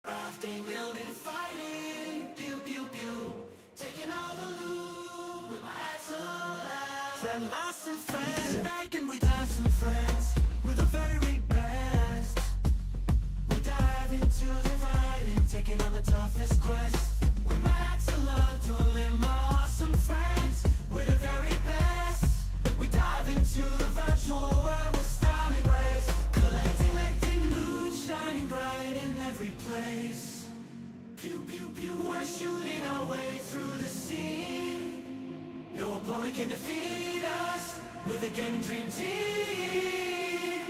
Crafting, building, fighting, pew pew pew, taking all the loot with my axle. Friend, lost and friends, making we have some friends. We're the very best. We dive into the fighting, taking on the toughest quest. With my axle, dueling my awesome friends. We're the very best. We dive into the virtual world with style and grace. Collecting loot, shining bright in every place. Pew pew pew, we're shooting our way through the scene. No opponent can defeat us with a gaming dream team.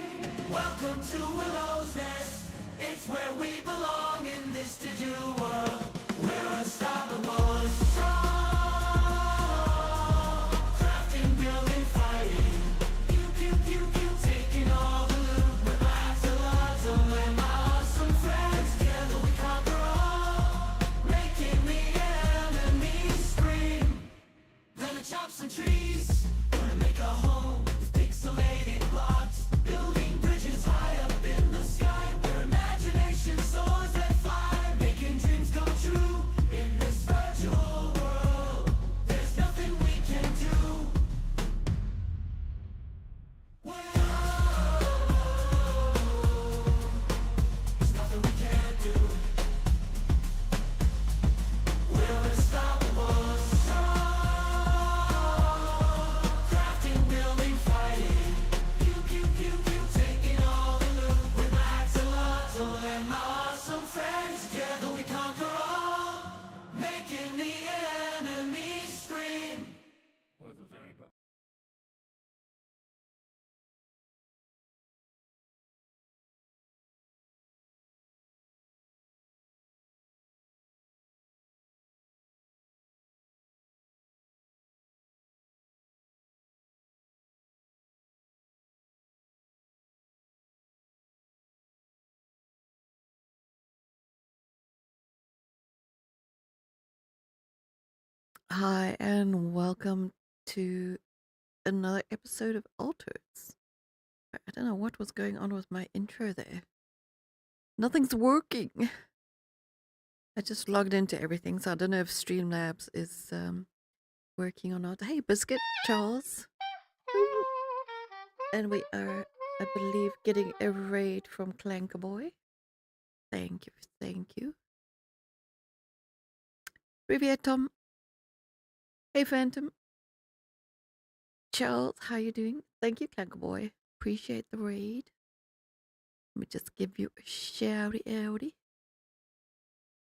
Welcome to Willow's Nest. It's where we belong in this digital world. We're unstoppable, strong. Crafting, building, fighting. Pew pew pew pew, taking all the loot with my axolotl and my awesome friends. Together we conquer all, making the enemy scream. Gonna chop some trees, gonna make a home with pixelated blocks. Building bridges high up in the sky, where imagination soars and fly, making dreams come true in this virtual world. There's nothing we can do. There's nothing we can't do. We're unstoppable, strong. Crafting, building, fighting. Pew pew pew pew, taking all the loot with my axolotl and my awesome friends. Together we conquer all, making the enemy scream. Hi, and welcome to another episode of Alters. I don't know what was going on with my intro there. Nothing's working. I just logged into everything, so I don't know if Streamlabs is working or not. Hey, Biscuit, Charles. And we are, I believe, getting a raid from Clanker Boy. Thank you, thank you. Riviere Tom. Hey, Phantom. Charles, how you doing? Thank you, Clanker Boy. Appreciate the raid. Let me just give you a shouty outy.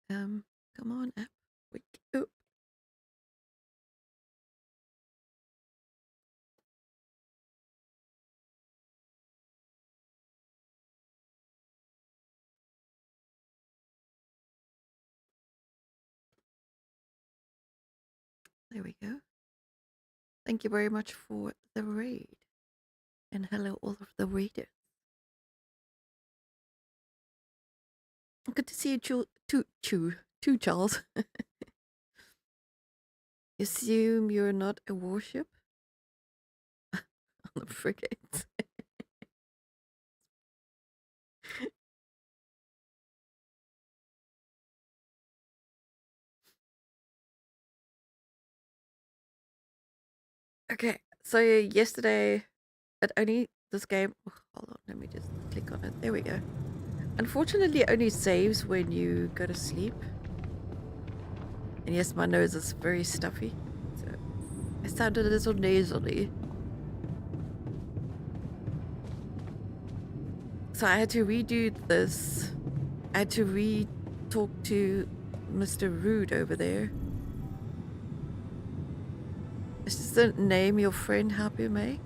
Come on, app. Wake up. There we go. Thank you very much for the raid. And hello, all of the raiders. Good to see you, Charles. Assume you're not a warship? On the frigate. Okay, so yesterday, this game, hold on, let me just click on it. There we go. Unfortunately, it only saves when you go to sleep. And yes, my nose is very stuffy, so I sounded a little nasally. So I had to redo this. I had to re-talk to Mr. Rude over there. Is this the name your friend Happy May?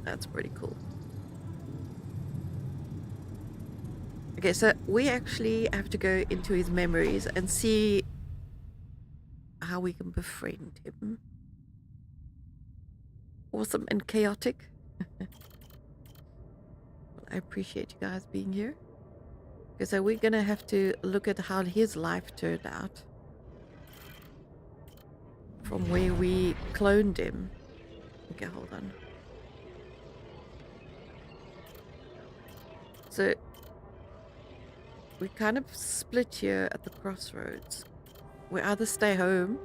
That's pretty cool. Okay, so we actually have to go into his memories and see how we can befriend him. Awesome and chaotic. Well, I appreciate you guys being here. Okay, so we're gonna have to look at how his life turned out from where we cloned him. Okay, hold on. So we kind of split here at the crossroads. We either stay home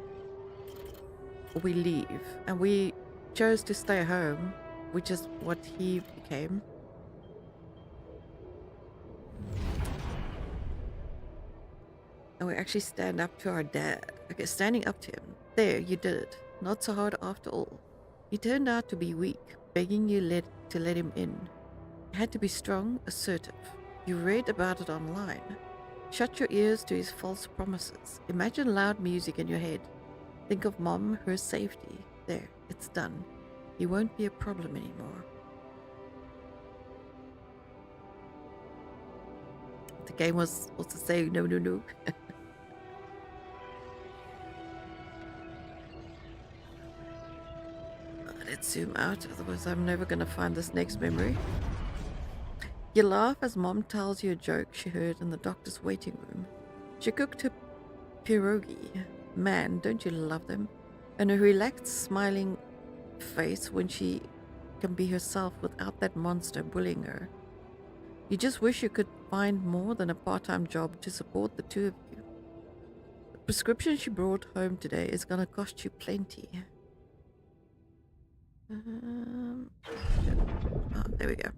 or we leave. And we chose to stay home, which is what he became. And we actually stand up to our dad. Okay, standing up to him. There, you did it. Not so hard after all. He turned out to be weak, begging you to let him in. You had to be strong, assertive. You read about it online. Shut your ears to his false promises. Imagine loud music in your head. Think of Mom, her safety. There, it's done. He won't be a problem anymore. The game was also saying no, no, no. Let's zoom out, otherwise I'm never gonna find this next memory. You laugh as Mom tells you a joke she heard in the doctor's waiting room. She cooked her pierogi. Man, don't you love them? And her relaxed, smiling face when she can be herself without that monster bullying her. You just wish you could find more than a part-time job to support the two of you. The prescription she brought home today is gonna cost you plenty. There we go.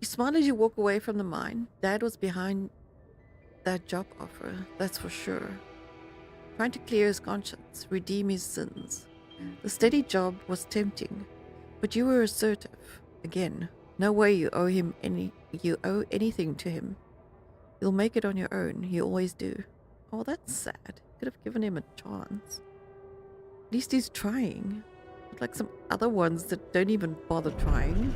You smile as you walk away from the mine. Dad was behind that job offer, that's for sure. Trying to clear his conscience, redeem his sins. The steady job was tempting, but you were assertive. Again, no way you owe anything to him. You'll make it on your own, you always do. Oh, that's sad. Could have given him a chance. At least he's trying. Not like some other ones that don't even bother trying.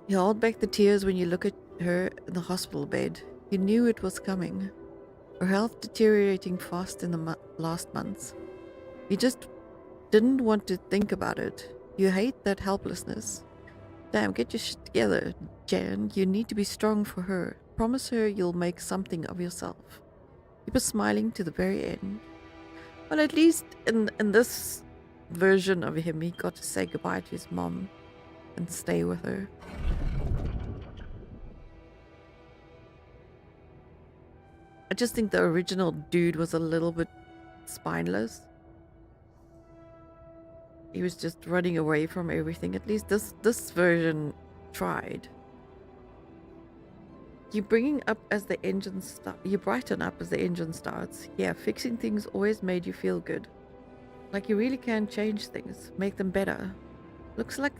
You hold back the tears when you look at her in the hospital bed. You knew it was coming. Her health deteriorating fast in the last months. You just didn't want to think about it. You hate that helplessness. Damn, get your shit together, Jan. You need to be strong for her. Promise her you'll make something of yourself. Keep her smiling to the very end. Well, at least in this version of him, he got to say goodbye to his mom and stay with her. I just think the original dude was a little bit spineless. He was just running away from everything. At least this version tried. You brighten up as the engine starts. Yeah, fixing things always made you feel good. Like you really can change things, make them better. Looks like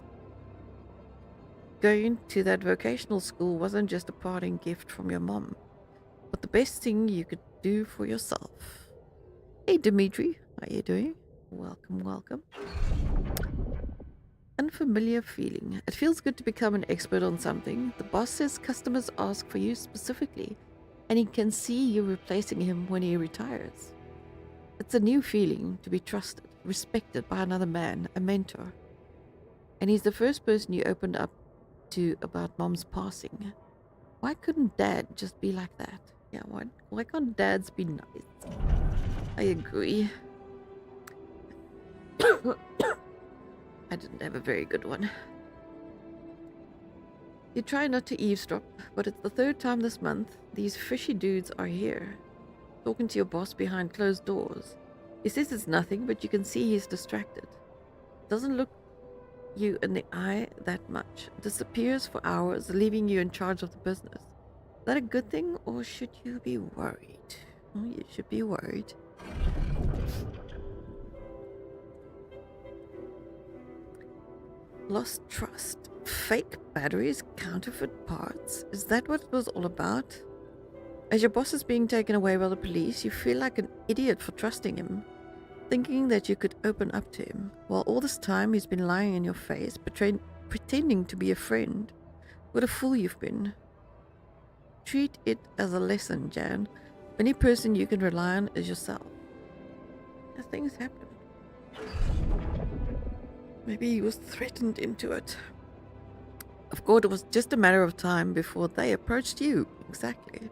going to that vocational school wasn't just a parting gift from your mom, but the best thing you could do for yourself. Hey Dimitri, how you doing? Welcome, welcome. Unfamiliar feeling. It feels good to become an expert on something. The boss says customers ask for you specifically, and he can see you replacing him when he retires. It's a new feeling to be trusted, respected by another man, a mentor. And he's the first person you opened up to about Mom's passing. Why couldn't Dad just be like that? Yeah, why can't dads be nice? I agree. I didn't have a very good one. You try not to eavesdrop, but it's the third time this month these fishy dudes are here, talking to your boss behind closed doors. He says it's nothing, but you can see he's distracted. Doesn't look you in the eye that much. Disappears for hours, leaving you in charge of the business. Is that a good thing, or should you be worried? Oh, you should be worried. Lost trust. Fake batteries, counterfeit parts. Is that what it was all about? As your boss is being taken away by the police, you feel like an idiot for trusting him, thinking that you could open up to him, while all this time he's been lying in your face, pretending to be a friend. What a fool you've been. Treat it as a lesson, Jan. The only person you can rely on is yourself. As things happen. Maybe he was threatened into it. Of course, it was just a matter of time before they approached you. Exactly.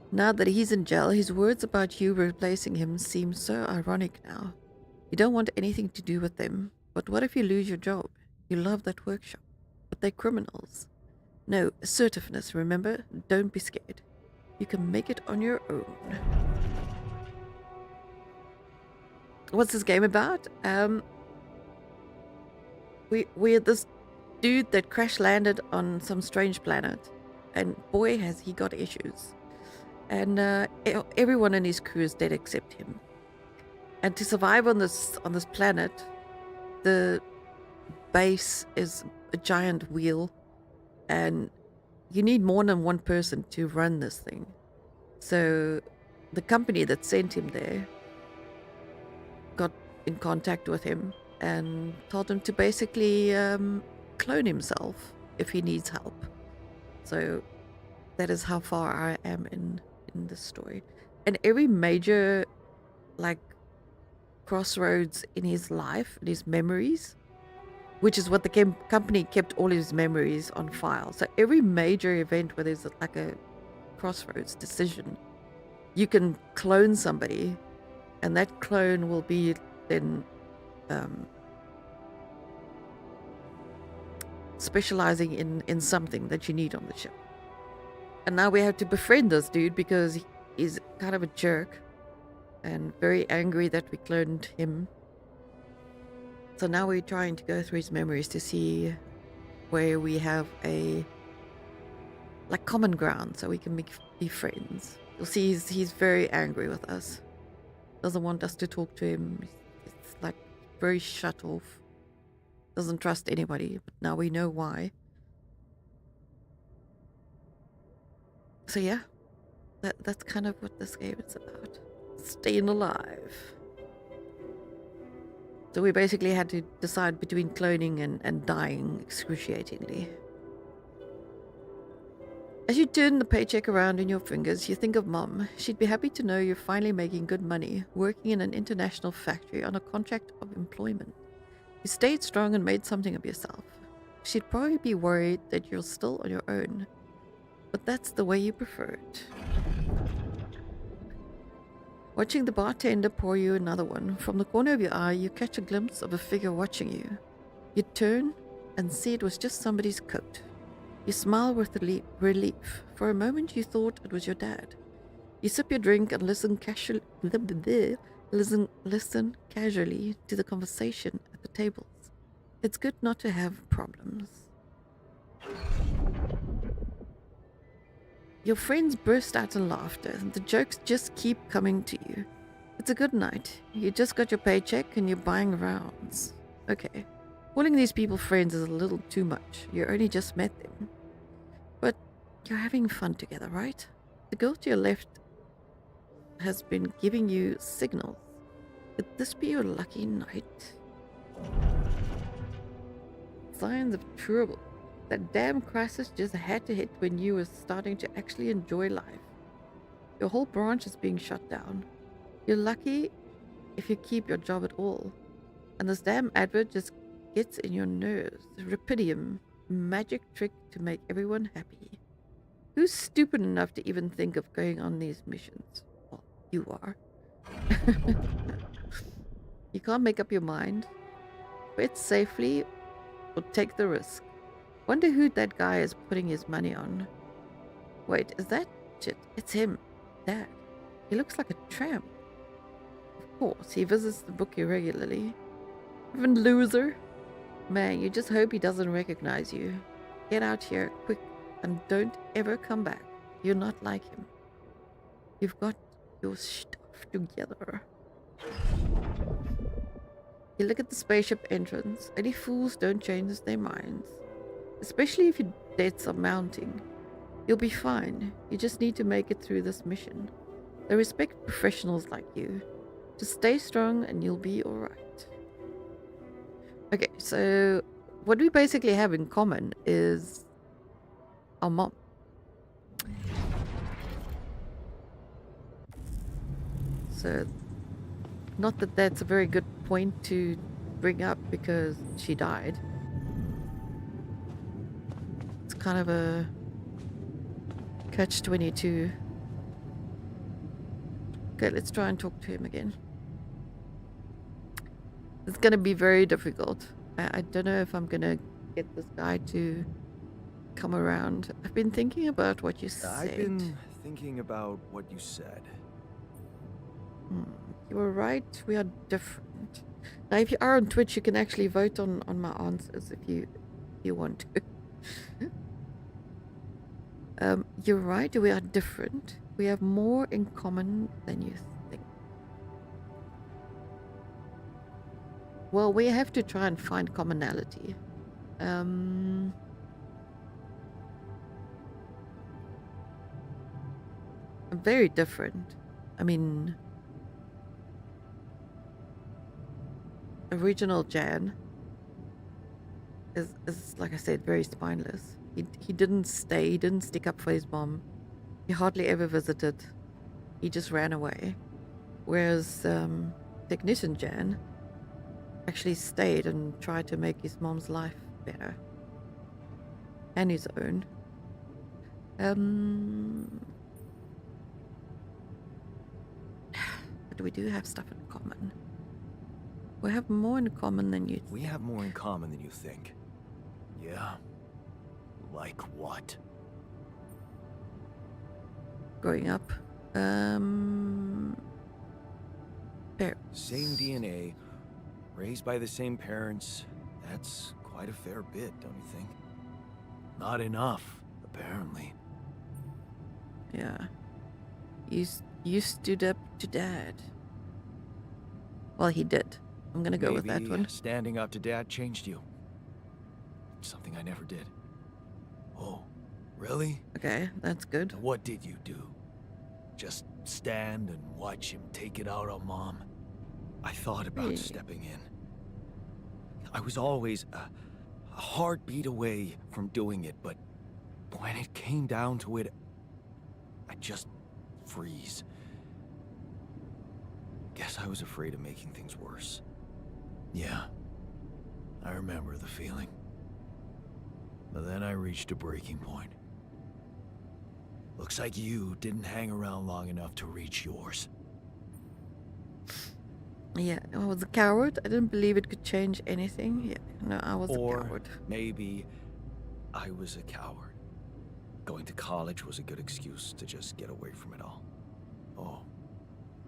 Now that he's in jail, his words about you replacing him seem so ironic now. You don't want anything to do with them. But what if you lose your job? You love that workshop. But they're criminals. No, assertiveness, remember? Don't be scared. You can make it on your own. What's this game about? We're this dude that crash landed on some strange planet, and boy has he got issues. And everyone in his crew is dead except him. And to survive on this planet, the base is a giant wheel, and you need more than one person to run this thing. So the company that sent him there got in contact with him and told him to basically clone himself if he needs help. So that is how far I am in this story. And every major like crossroads in his life, in his memories, which is what the company kept all his memories on file. So every major event where there's like a crossroads decision, you can clone somebody, and that clone will be then specializing in something that you need on the ship. And now we have to befriend this dude because he's kind of a jerk and very angry that we cloned him. So now we're trying to go through his memories to see where we have a like common ground so we can be friends. You'll see he's very angry with us. Doesn't want us to talk to him. It's like very shut off. Doesn't trust anybody. But now we know why. So yeah, that's kind of what this game is about. Staying alive. So we basically had to decide between cloning and dying excruciatingly. As you turn the paycheck around in your fingers, you think of Mom. She'd be happy to know you're finally making good money, working in an international factory on a contract of employment. You stayed strong and made something of yourself. She'd probably be worried that you're still on your own, but that's the way you prefer it. Watching the bartender pour you another one, from the corner of your eye, you catch a glimpse of a figure watching you. You turn and see it was just somebody's coat. You smile with relief. For a moment you thought it was your dad. You sip your drink and listen casually to the conversation at the tables. It's good not to have problems. Your friends burst out in laughter. The jokes just keep coming to you. It's a good night. You just got your paycheck and you're buying rounds. Okay. Calling these people friends is a little too much. You only just met them. But you're having fun together, right? The girl to your left has been giving you signals. Could this be your lucky night? Signs of trouble. That damn crisis just had to hit when you were starting to actually enjoy life. Your whole branch is being shut down. You're lucky if you keep your job at all. And this damn advert just gets in your nerves. Rapidium, a magic trick to make everyone happy. Who's stupid enough to even think of going on these missions? Well, you are. You can't make up your mind. Bet safely or take the risk. Wonder who that guy is putting his money on. Wait, is that shit? It's him. Dad. He looks like a tramp. Of course, he visits the bookie regularly. Even loser. Man, you just hope he doesn't recognize you. Get out here, quick, and don't ever come back. You're not like him. You've got your stuff together. You look at the spaceship entrance. Any fools don't change their minds. Especially if your debts are mounting. You'll be fine. You just need to make it through this mission. They respect professionals like you. Just stay strong and you'll be alright. Okay, so what we basically have in common is our mom. So, not that that's a very good point to bring up because she died. It's kind of a catch-22. Okay, let's try and talk to him again. It's gonna be very difficult. I don't know if I'm gonna get this guy to come around. I've been thinking about what you said. I've been thinking about what you said. You were right. We are different. Now, if you are on Twitch, you can actually vote on my answers if you want to. You're right. We are different. We have more in common than you think. Well, we have to try and find commonality. Very different. I mean, original Jan is like I said, very spineless. He didn't stay. He didn't stick up for his mom. He hardly ever visited. He just ran away. Whereas technician Jan actually stayed and tried to make his mom's life better and his own. But we do have stuff in common. We have more in common than you think. We have more in common than you think. Yeah? Like what? Growing up. Parents. Same DNA, raised by the same parents. That's quite a fair bit, don't you think? Not enough, apparently. Yeah. You stood up to Dad. Well, he did. I'm gonna go with that Maybe one. standing up to Dad changed you. Something I never did. Oh, really? Okay, that's good. What did you do? Just stand and watch him take it out on Mom? I thought about Hey. stepping in. I was always a heartbeat away from doing it, but when it came down to it, I'd just freeze. Guess I was afraid of making things worse. Yeah, I remember the feeling. But then I reached a breaking point. Looks like you didn't hang around long enough to reach yours. Yeah, I was a coward. I didn't believe it could change anything. Yeah, no, I was a Or coward. maybe I was a coward. Going to college was a good excuse to just get away from it all. Oh,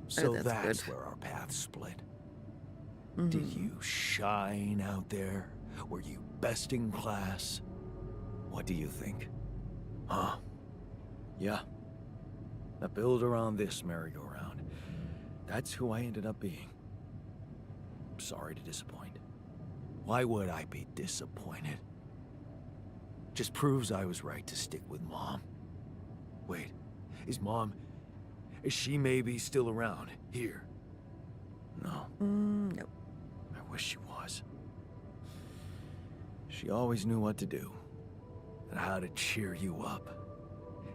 so that's that's good. where our paths split. Mhm. Did you shine out there? Were you best in class? What do you think? Huh? Yeah. I build around this merry-go-round. That's who I ended up being. Sorry to disappoint. Why would I be disappointed? Just proves I was right to stick with Mom. Wait, is she maybe still around here? No. No. I wish she was. She always knew what to do and how to cheer you up.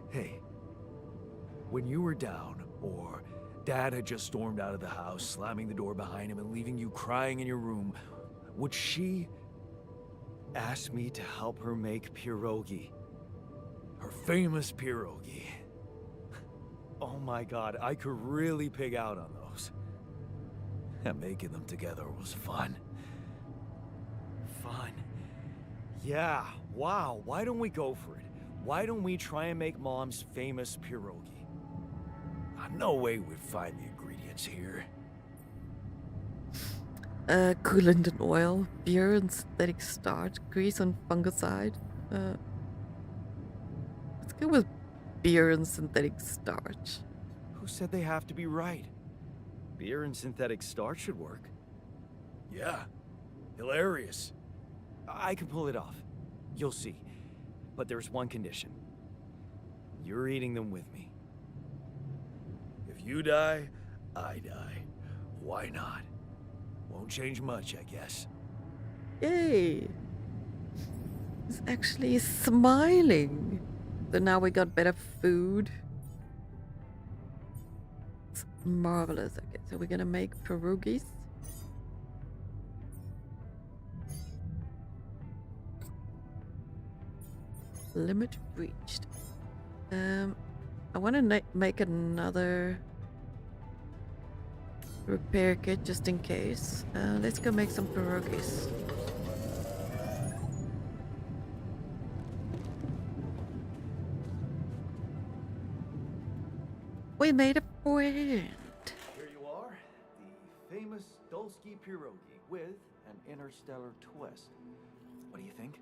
Hey, when you were down or Dad had just stormed out of the house, slamming the door behind him and leaving you crying in your room, would she ask me to help her make pierogi? Her famous pierogi. Oh my God, I could really pig out on those. And making them together was fun. Fun. Yeah, wow, why don't we go for it? Why don't we try and make Mom's famous pierogi? No way we'd find the ingredients here. Coolant and oil, beer and synthetic starch, grease and fungicide. Let's go with beer and synthetic starch. Who said they have to be right? Beer and synthetic starch should work. Yeah, hilarious. I can pull it off. You'll see. But there's one condition. You're eating them with me. If you die, I die. Why not? Won't change much, I guess. Yay! He's actually smiling. So now we got better food. It's marvelous. Okay, so we're gonna make pierogies. Limit reached. I want to make another repair kit just in case. Let's go make some pierogies. We made a friend. Here you are, the famous Dolski pierogi with an interstellar twist. What do you think?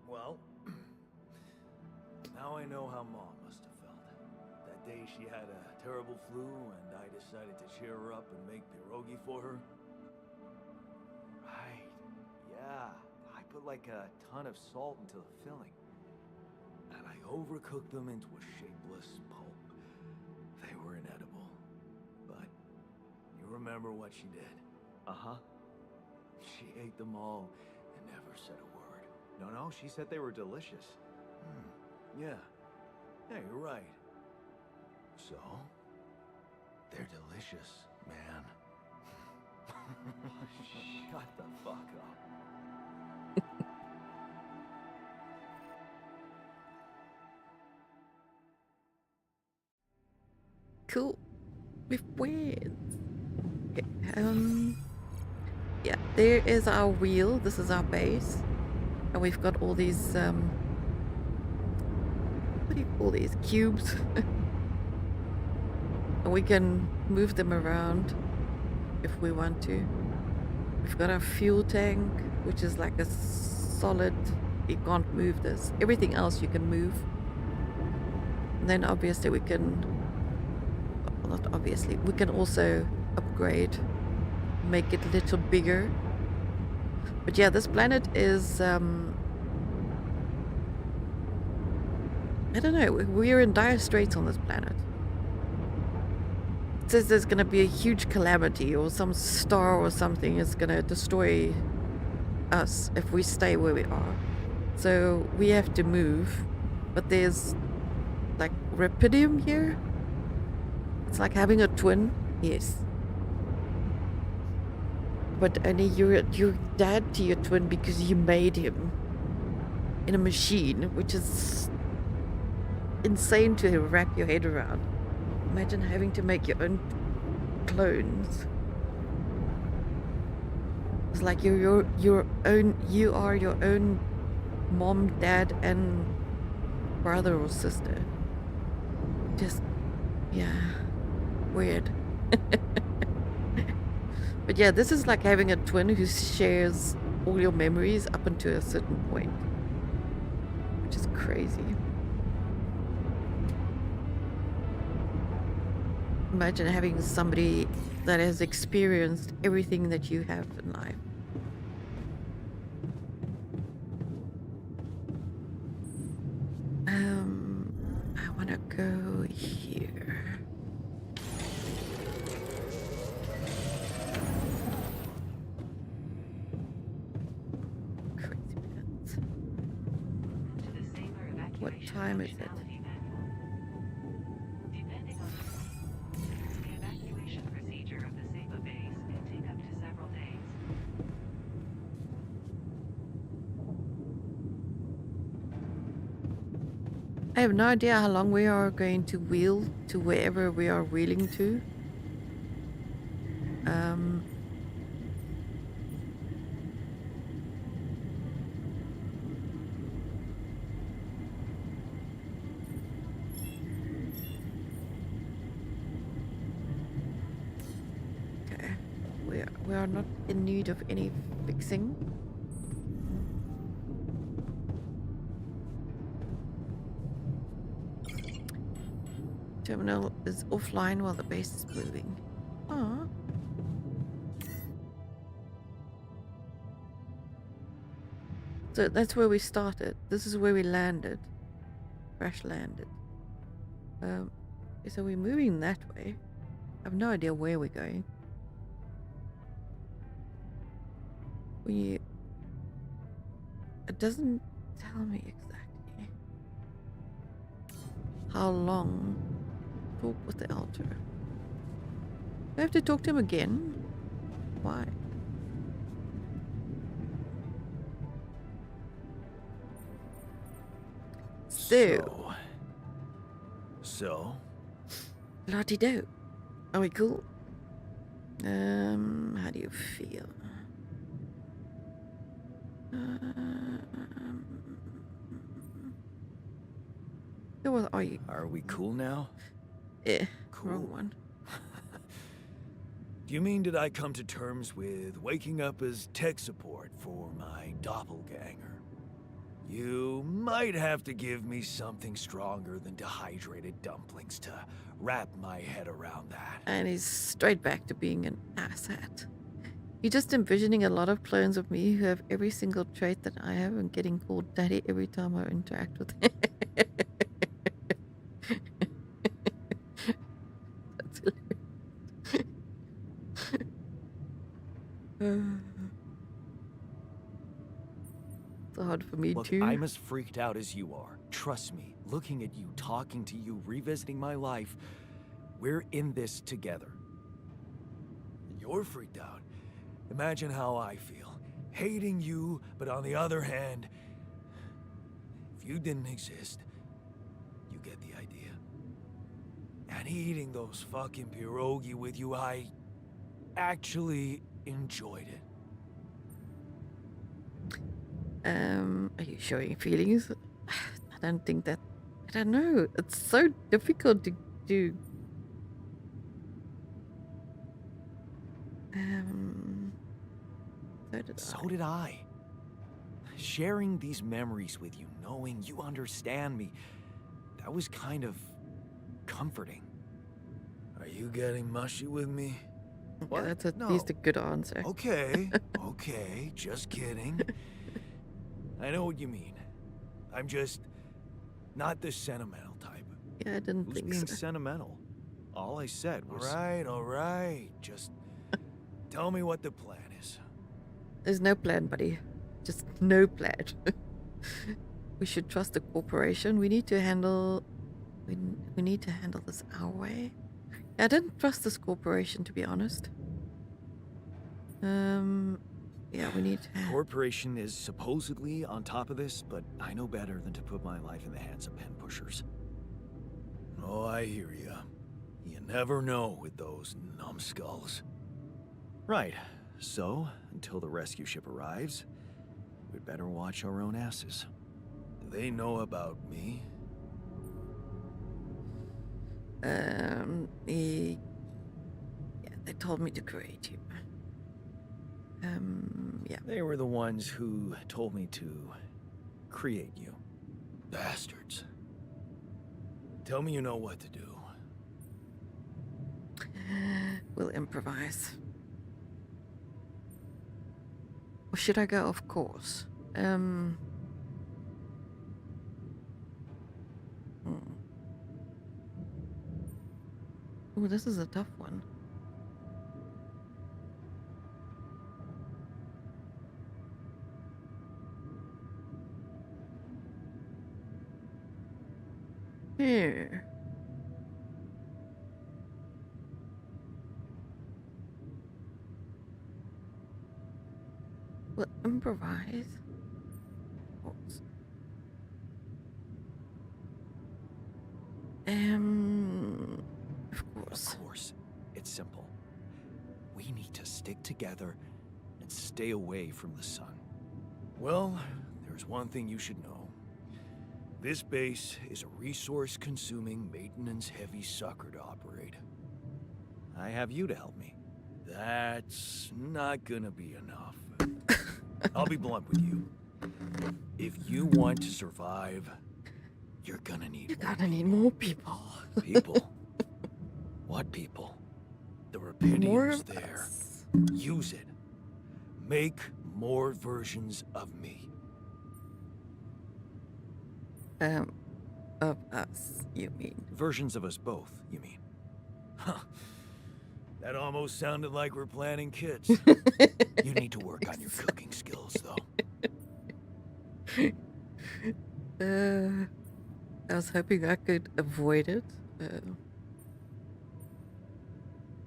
Well, now I know how Mom must have felt. That day she had a terrible flu and I decided to cheer her up and make pierogi for her. Right, yeah. I put like a ton of salt into the filling. And I overcooked them into a shapeless pulp. They were inedible. But you remember what she did? Uh-huh. She ate them all and never said a word. No, she said they were delicious. Yeah. Yeah, you're right. So, they're delicious, man. Shut the fuck up. Cool. We're friends. Okay, yeah, there is our wheel. This is our base. And we've got all these, what do you call these? Cubes. And we can move them around if we want to. We've got our fuel tank, which is like a solid, you can't move this. Everything else you can move. And then obviously we can, well, not obviously, we can also upgrade, make it a little bigger. But yeah, this planet is, I don't know, we're in dire straits on this planet. It says there's going to be a huge calamity or some star or something is going to destroy us if we stay where we are. So we have to move, but there's like rapidium here. It's like having a twin. Yes. But only you're dad to your twin because you made him in a machine, which is insane to wrap your head around. Imagine having to make your own clones. It's like you are your own mom, dad, and brother or sister. Just, yeah, weird. But yeah, this is like having a twin who shares all your memories up until a certain point, which is crazy. Imagine having somebody that has experienced everything that you have in life. I want to go here. Crazy pants. What time is it? I have no idea how long we are going to wheel to wherever we are wheeling to. Okay, we are not in need of any fixing. Terminal is offline while the base is moving. Aww. So that's where we started. This is where we landed. Crash landed. So we're moving that way. I have no idea where we're going. It doesn't tell me exactly how long. Talk with the altar. Do I have to talk to him again? Why? So? La-di-do. Are we cool? How do you feel? So what are you? Are we cool now? Wrong one. Do you mean did I come to terms with waking up as tech support for my doppelganger? You might have to give me something stronger than dehydrated dumplings to wrap my head around that. And he's straight back to being an asshat. You're just envisioning a lot of clones of me who have every single trait that I have and getting called daddy every time I interact with him. That's hilarious. It's hard for me Look, too. I'm as freaked out as you are. Trust me, looking at you, talking to you, revisiting my life, we're in this together. You're freaked out. Imagine how I feel. Hating you, but on the other hand, if you didn't exist, you get the idea. And eating those fucking pierogi with you, I actually enjoyed it. Are you showing feelings? I don't think that. I don't know. It's so difficult to do. So So did I. Sharing these memories with you, knowing you understand me, that was kind of comforting. Are you getting mushy with me? Yeah, that's at least a good answer. Okay, okay, just kidding. I know what you mean. I'm just not the sentimental type. Yeah, I didn't Who's think being so. sentimental? All I said was... All right. Just tell me what the plan is. There's no plan, buddy. Just no plan. We should trust the corporation. We need to handle... We need to handle this our way. I didn't trust this corporation, to be honest. Yeah, we need to... Corporation is supposedly on top of this, but I know better than to put my life in the hands of pen pushers. Oh, I hear ya. You never know with those numbskulls. Right. So, until the rescue ship arrives, we'd better watch our own asses. Do they know about me? Yeah, they told me to create you. Yeah. They were the ones who told me to create you. Bastards. Tell me you know what to do. We'll improvise. Or should I go off course? Oh, this is a tough one. Here. We'll improvise. Pause. Of course. Of course. It's simple. We need to stick together and stay away from the sun. Well, there's one thing you should know. This base is a resource-consuming, maintenance-heavy sucker to operate. I have you to help me. That's not gonna be enough. I'll be blunt with you. If you want to survive, you're gonna need You're more gonna need more people. people. What people? The rapidity More is of there. us. Use it. Make more versions of me. Of us, you mean? Versions of us both, you mean? Huh. That almost sounded like we're planning kids. You need to work on your cooking skills, though. I was hoping I could avoid it.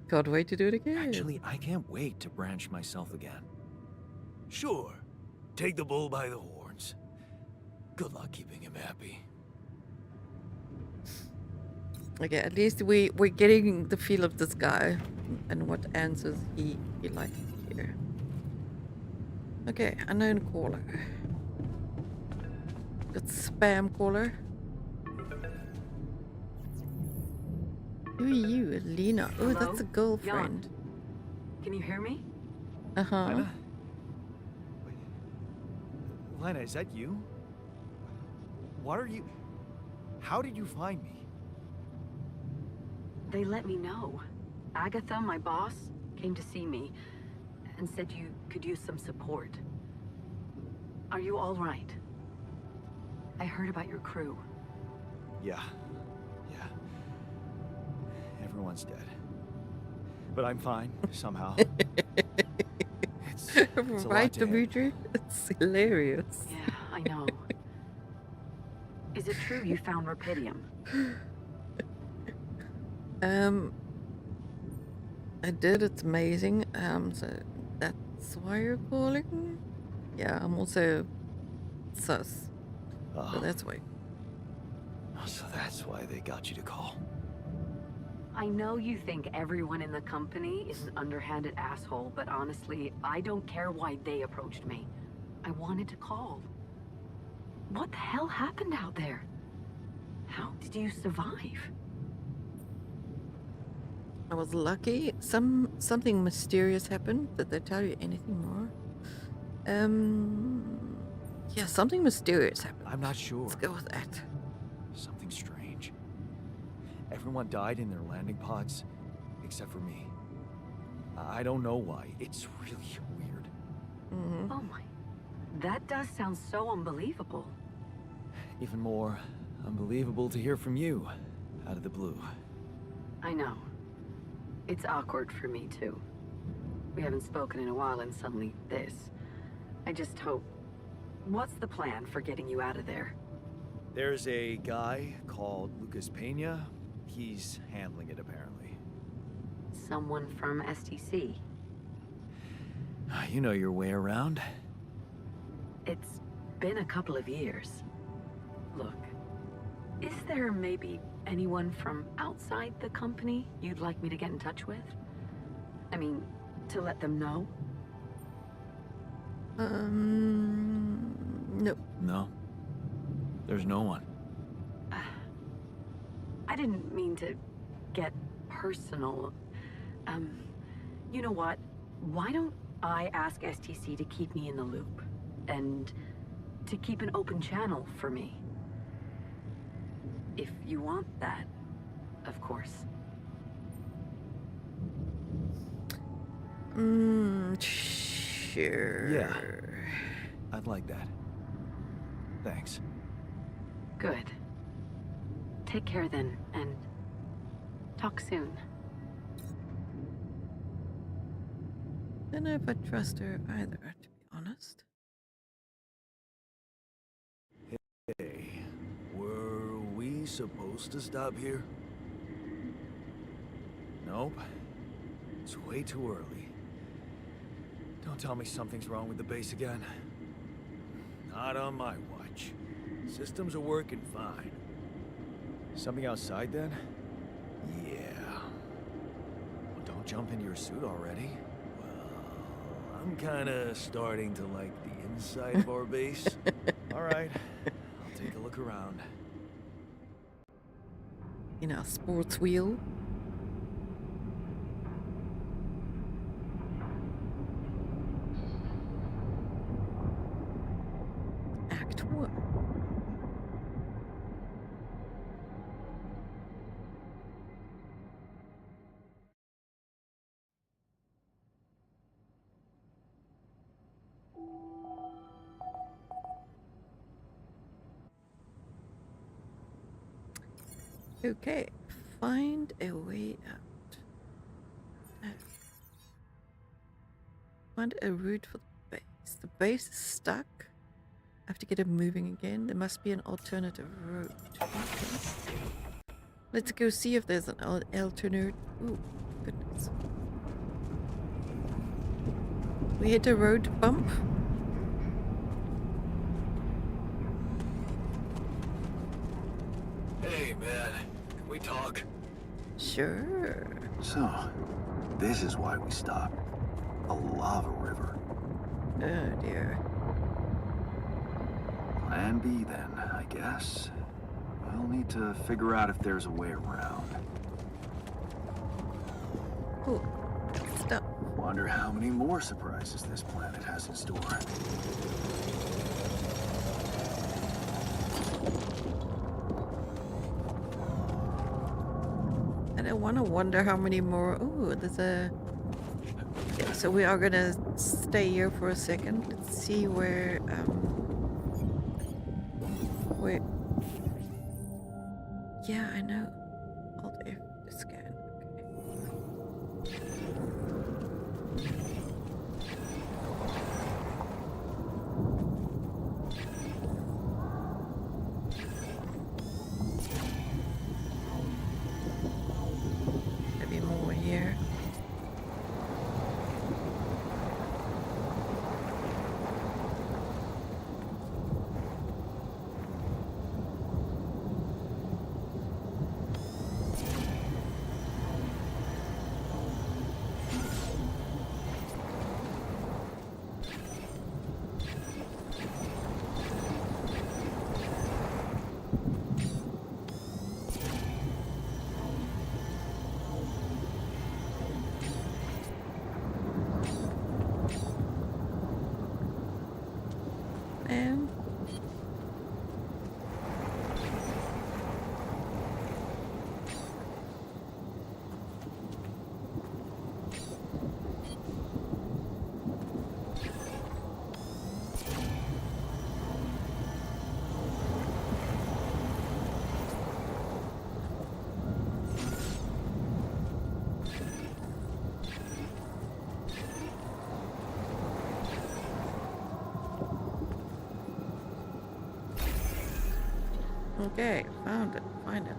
Can't wait to do it again. Actually, I can't wait to branch myself again. Sure. Take the bull by the horns. Good luck keeping him happy. Okay, at least we're getting the feel of this guy and what answers he likes to hear. Okay, unknown caller. Got spam caller. Who are you, Lena? Oh, Hello? that's a girlfriend. Can you hear me? Uh-huh. Lena? Wait. Lena, is that you? What are you... How did you find me? They let me know. Agatha, my boss, came to see me and said you could use some support. Are you all right? I heard about your crew. Yeah. Yeah. Everyone's dead. But I'm fine, somehow. It's a lot Right, to handle. Dimitri? It's hilarious. Yeah, I know. Is it true you found Rapidium? I did. It's amazing. So that's why you're calling? Yeah, I'm also sus. So Oh, that's why. so that's why they got you to call. I know you think everyone in the company is an underhanded asshole, but honestly, I don't care why they approached me. I wanted to call. What the hell happened out there? How did you survive? I was lucky. Something mysterious happened. Did they tell you anything more? Yeah, something mysterious happened. I'm not sure. Let's go with that. Something strange. Everyone died in their landing pods, except for me. I don't know why. It's really weird. Mm-hmm. Oh my, that does sound so unbelievable. Even more unbelievable to hear from you, out of the blue. I know. It's awkward for me too. We haven't spoken in a while and suddenly this. I just hope... What's the plan for getting you out of there? There's a guy called Lucas Pena. He's handling it, apparently. Someone from STC. You know your way around. It's been a couple of years. Look, is there maybe anyone from outside the company you'd like me to get in touch with? I mean, to let them know? Nope. No. There's no one. I didn't mean to get personal. You know what? Why don't I ask STC to keep me in the loop? And to keep an open channel for me? If you want that, of course. Sure. Yeah. I'd like that. Thanks. Good. Take care then, and talk soon. Don't know if I trust her either, to be honest. Hey, were we supposed to stop here? Nope. It's way too early. Don't tell me something's wrong with the base again. Not on my watch. Systems are working fine. Something outside then? Yeah. Well, don't jump into your suit already. Well, I'm kinda starting to like the inside of our base. Alright, I'll take a look around. In our sports wheel. Act 1. Okay, find a way out. Find a route for the base. The base is stuck. I have to get it moving again. There must be an alternative route. Okay. Let's go see if there's an alternate. Ooh, goodness. We hit a road bump. Hey, man. Can we talk? Sure. So, this is why we stopped. A lava river. Oh dear. Plan B then, I guess. We'll need to figure out if there's a way around. Oh, stuff. Wonder how many more surprises this planet has in store. And I want to wonder how many more. Oh, there's a. Yeah, so we are gonna stay here for a second. Let's see where. Wait. Yeah, I know. Alt F to scan. Okay. Maybe more here. And okay, found it finally.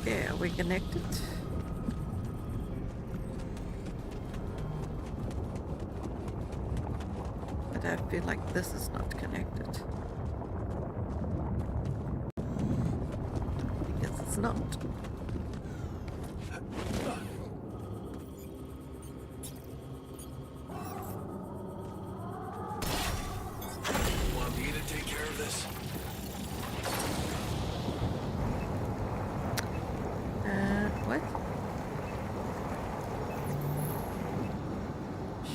Okay, are we connected? But I feel like this is not connected. Because it's not. Want me to take care of this? What?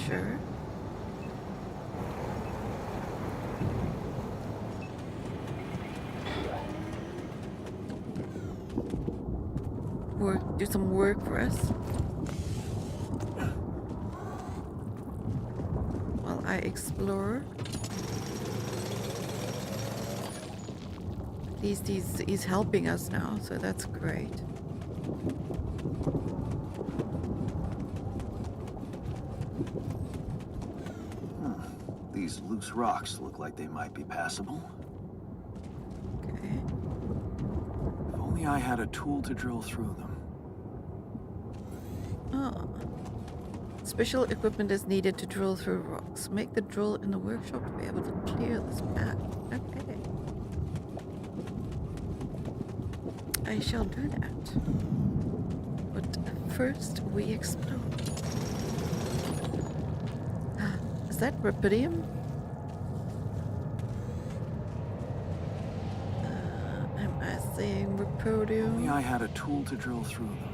Sure. Work, do some work for us. While I explore. At least he's helping us now, so that's great. These loose rocks look like they might be passable. Okay. If only I had a tool to drill through them. Oh. Special equipment is needed to drill through rocks. Make the drill in the workshop to be able to clear this path. Okay. I shall do that. But first we explore. Is that rubidium? Am I saying If rubidium? only I had a tool to drill through them.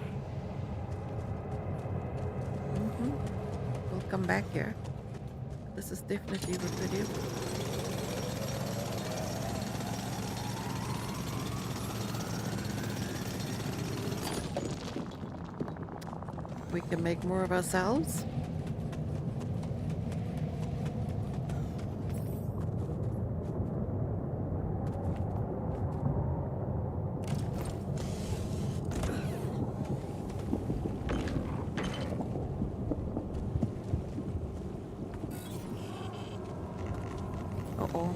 We'll come back here. This is definitely rubidium. we can make more of ourselves. Uh-oh.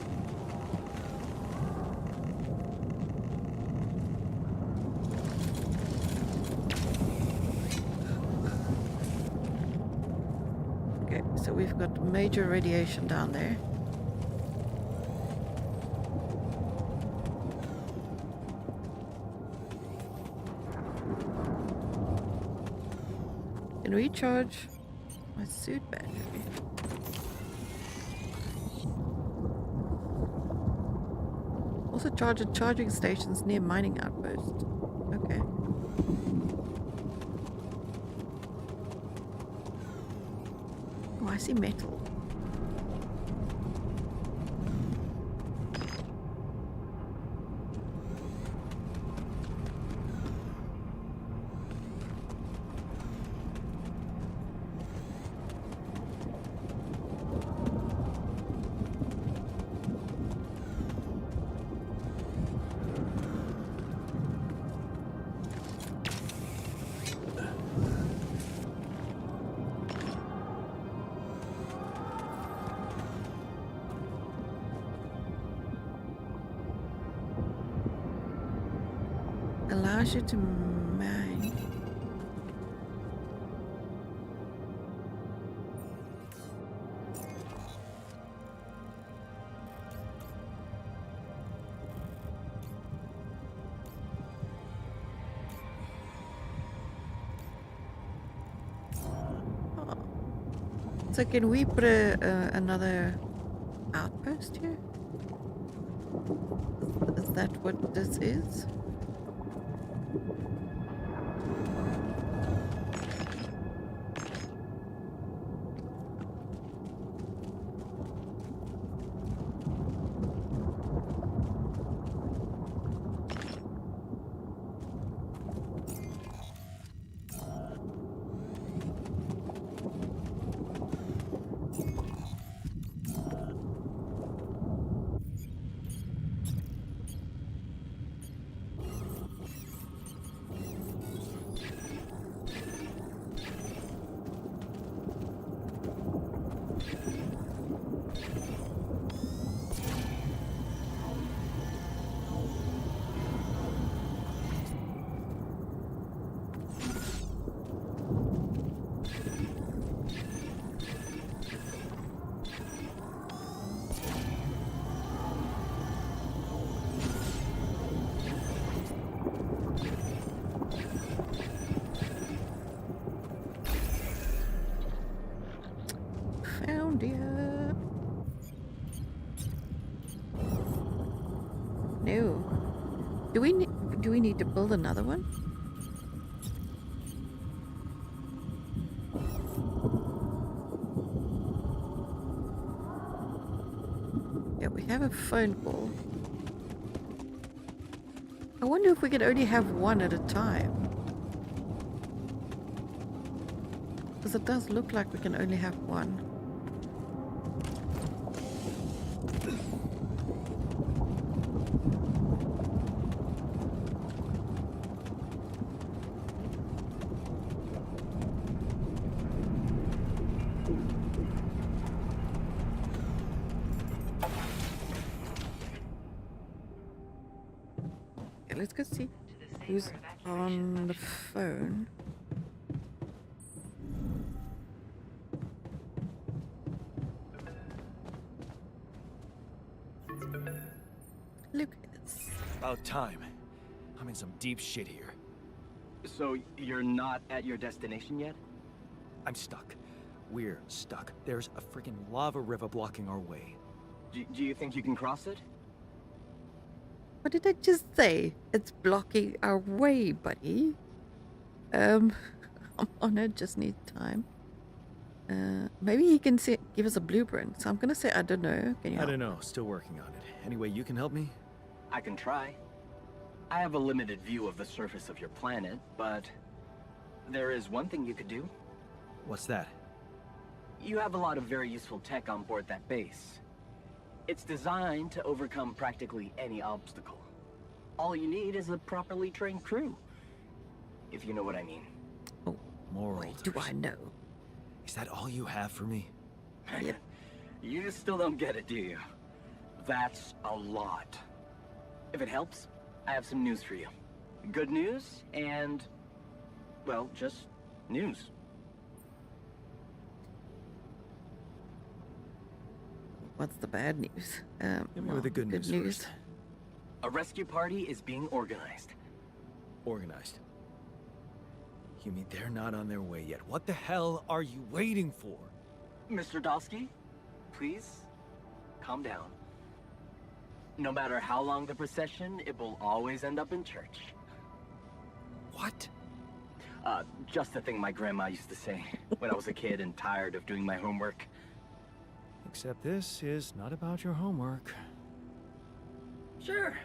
Okay, so we've got major radiation down there. Can we charge my suit battery? Also charge at charging stations near mining outpost. Okay. Oh, I see metal. Allows you to mine. Oh. So can we put another outpost here? Is that what this is? Found ya. No. Do we need to build another one? Yeah, we have a phone call. I wonder if we could only have one at a time. Because it does look like we can only have one. Okay, let's go see who's on the phone. Lucas. About time. I'm in some deep shit here. So you're not at your destination yet? I'm stuck. We're stuck. There's a freaking lava river blocking our way. Do you think you can cross it? What did I just say? It's blocking our way, buddy. I'm on it, just need time. Maybe he can give us a blueprint. So I'm gonna say I don't know. Can you I help? don't know. Still working on it. Anyway, you can help me? I can try. I have a limited view of the surface of your planet, but There is one thing you could do. What's that? You have a lot of very useful tech on board that base. It's designed to overcome practically any obstacle. All you need is a properly trained crew. If you know what I mean. Oh, More boy, altars. do I know. Is that all you have for me? Yep. You still don't get it, do you? That's a lot. If it helps, I have some news for you. Good news and, well, just news. What's the bad news? Give me the good news first. A rescue party is being organized. Organized. You mean they're not on their way yet? What the hell are you waiting for? Mr. Dolski, please, calm down. No matter how long the procession, it will always end up in church. What? Just a thing my grandma used to say when I was a kid and tired of doing my homework. Except this is not about your homework. Sure.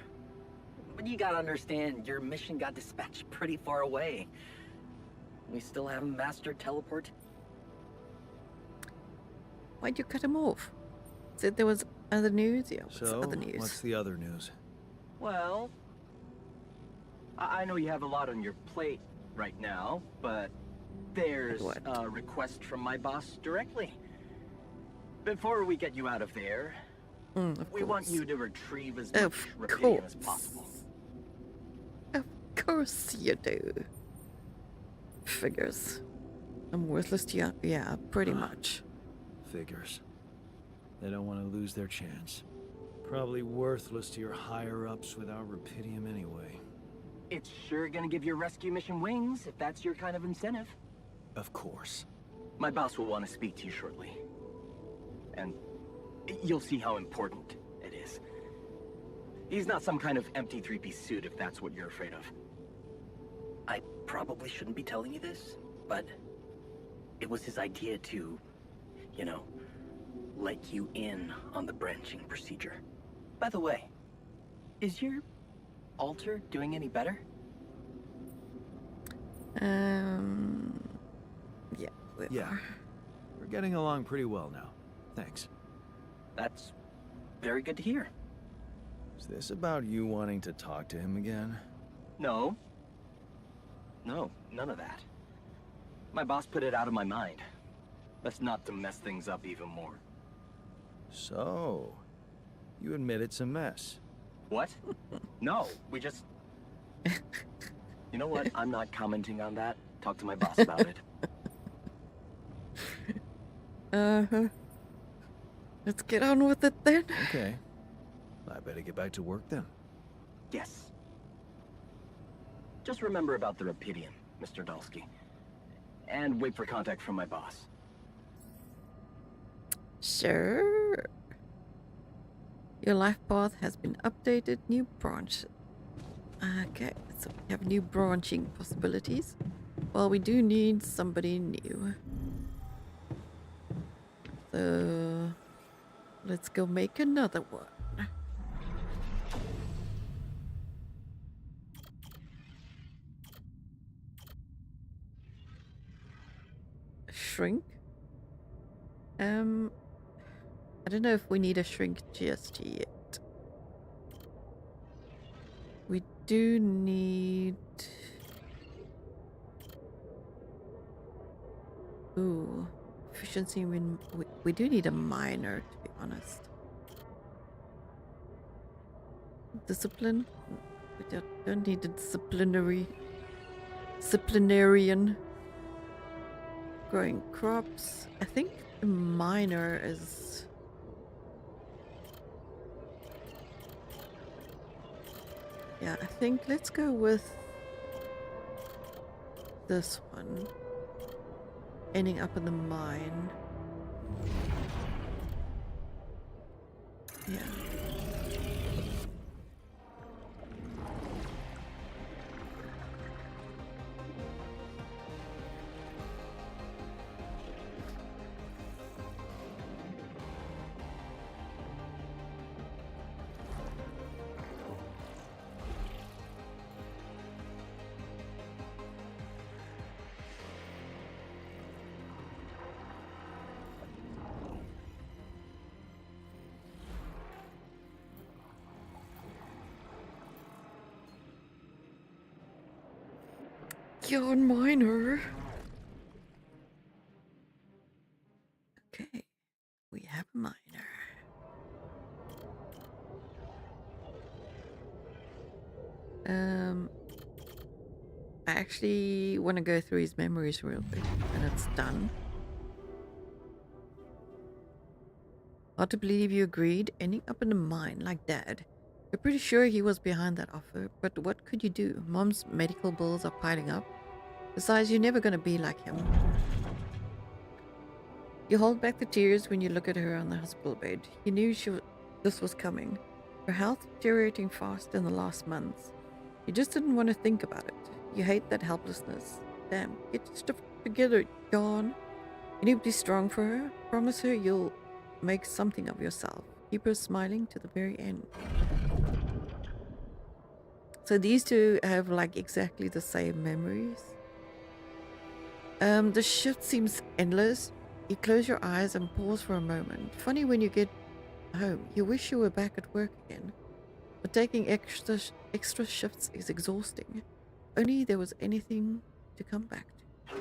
But you gotta understand, your mission got dispatched pretty far away. We still haven't mastered teleport. Why'd you cut him off? Said there was other news? Yeah, what's So, other news? what's the other news? Well, I know you have a lot on your plate right now, but there's What? a request from my boss directly. Before we get you out of there, Of we want course. you to retrieve as Of much Rapidium as course. possible. Of course you do. Figures. I'm worthless to you. Yeah, pretty much. Figures. They don't want to lose their chance. Probably worthless to your higher-ups without Rapidium anyway. It's sure gonna give your rescue mission wings if that's your kind of incentive. Of course. My boss will want to speak to you shortly. And you'll see how important it is. He's not some kind of empty three-piece suit if that's what you're afraid of. I probably shouldn't be telling you this, but it was his idea to, you know, let you in on the branching procedure. By the way, is your altar doing any better? Yeah. we Yeah. are. We're getting along pretty well now. Thanks. That's very good to hear. Is this about you wanting to talk to him again? No. No, none of that. My boss put it out of my mind. That's not to mess things up even more. So, you admit it's a mess. What? No, we just... You know what? I'm not commenting on that. Talk to my boss about it. Uh-huh. Let's get on with it then. Okay. I better get back to work then. Yes. Just remember about the Rapidium, Mr. Dolski. And wait for contact from my boss. Sure. Your life path has been updated. New branch. Okay, so we have new branching possibilities. Well, we do need somebody new. So let's go make another one. Shrink. I don't know if we need a shrink just yet. We do need... Ooh, efficiency. We do need a miner, to be honest. Discipline. We don't need a disciplinarian. Growing crops. I think a miner is... Yeah, I think let's go with this one. Ending up in the mine. Yeah. Jan Minor. Okay, we have a minor. I actually want to go through his memories real quick, and it's done. Hard to believe you agreed, ending up in a mine like Dad. You're pretty sure he was behind that offer, but what could you do? Mom's medical bills are piling up. Besides, you're never going to be like him. You hold back the tears when you look at her on the hospital bed. You knew this was coming. Her health deteriorating fast in the last months. You just didn't want to think about it. You hate that helplessness. Damn, get your stuff together, Jan. You need to be strong for her. Promise her you'll make something of yourself. Keep her smiling to the very end. So these two have like exactly the same memories. The shift seems endless. You close your eyes and pause for a moment. Funny when you get home, you wish you were back at work again. But taking extra shifts is exhausting. Only there was anything to come back to.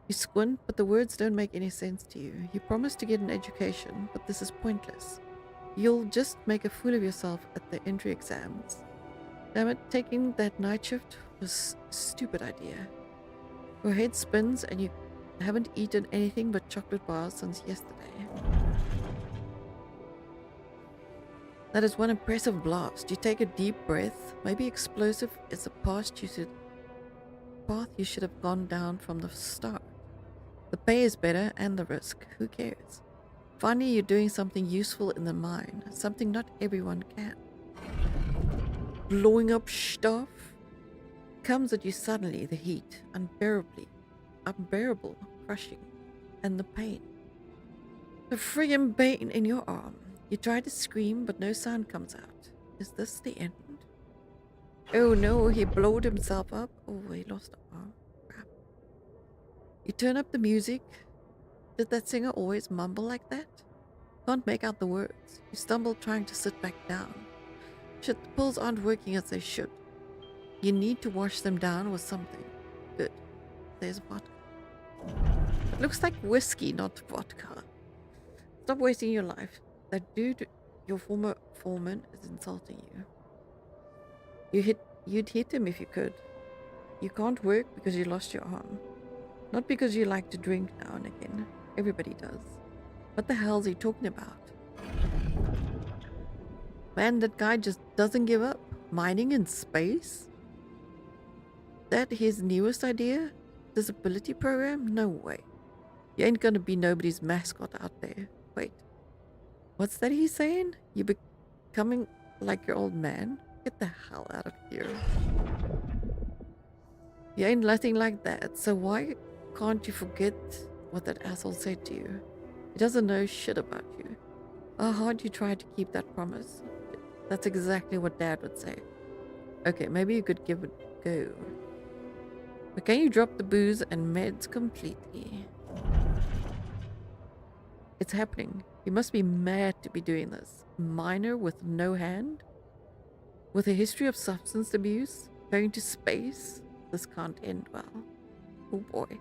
You squint, but the words don't make any sense to you. You promise to get an education, but this is pointless. You'll just make a fool of yourself at the entry exams. Damn it, taking that night shift was a stupid idea. Your head spins and you haven't eaten anything but chocolate bars since yesterday. That is one impressive blast. You take a deep breath. Maybe explosive is the path you should have gone down from the start. The pay is better and the risk. Who cares? Finally, you're doing something useful in the mine. Something not everyone can. Blowing up stuff comes at you suddenly. The heat, unbearable, crushing, and the pain. The friggin' pain in your arm. You try to scream, but no sound comes out. Is this the end? Oh no, he blowed himself up. Oh, he lost an arm. Crap. You turn up the music. Did that singer always mumble like that? Can't make out the words. You stumble trying to sit back down. Shit, the pills aren't working as they should. You need to wash them down with something. Good. There's vodka. It looks like whiskey, not vodka. Stop wasting your life. That dude, your former foreman, is insulting you. You'd hit him if you could. You can't work because you lost your arm. Not because you like to drink now and again. Everybody does. What the hell is he talking about? Man, that guy just doesn't give up. Mining in space? That his newest idea? Disability program? No way. You ain't gonna be nobody's mascot out there. Wait. What's that he's saying? You becoming like your old man? Get the hell out of here. You ain't nothing like that, so why can't you forget what that asshole said to you? He doesn't know shit about you. How hard you tried to keep that promise. That's exactly what Dad would say. Okay, maybe you could give it a go. But can you drop the booze and meds completely? It's happening. You must be mad to be doing this. Minor with no hand? With a history of substance abuse? Going to space? This can't end well. Oh boy.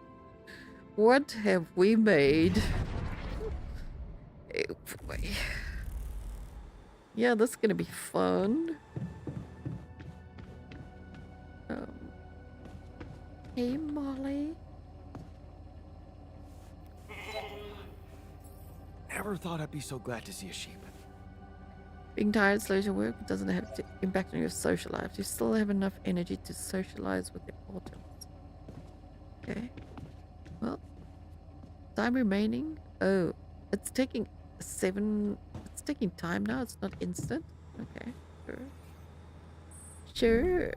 What have we made? Oh boy. Yeah, this is gonna be fun. Hey, Molly. Never thought I'd be so glad to see a sheep. Being tired slows your work. Doesn't have to impact on your social life. You still have enough energy to socialize with your audience. Okay. Well, time remaining. Oh, it's taking It's taking time now. It's not instant. Okay, sure. Sure.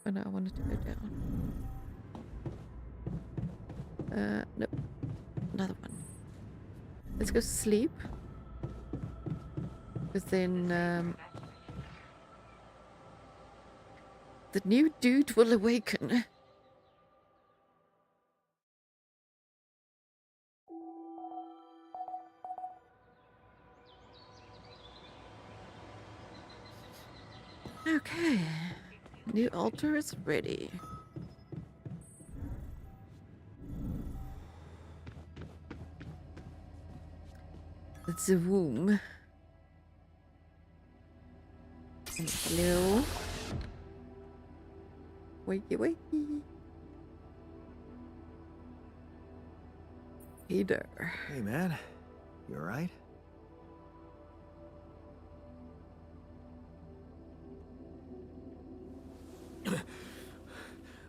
Oh no, I wanted to go down. Nope. Another one. Let's go sleep. Because then, the new dude will awaken. Okay. New altar is ready. It's a womb. And hello. Wakey wakey. Hey there. Hey, man. You alright?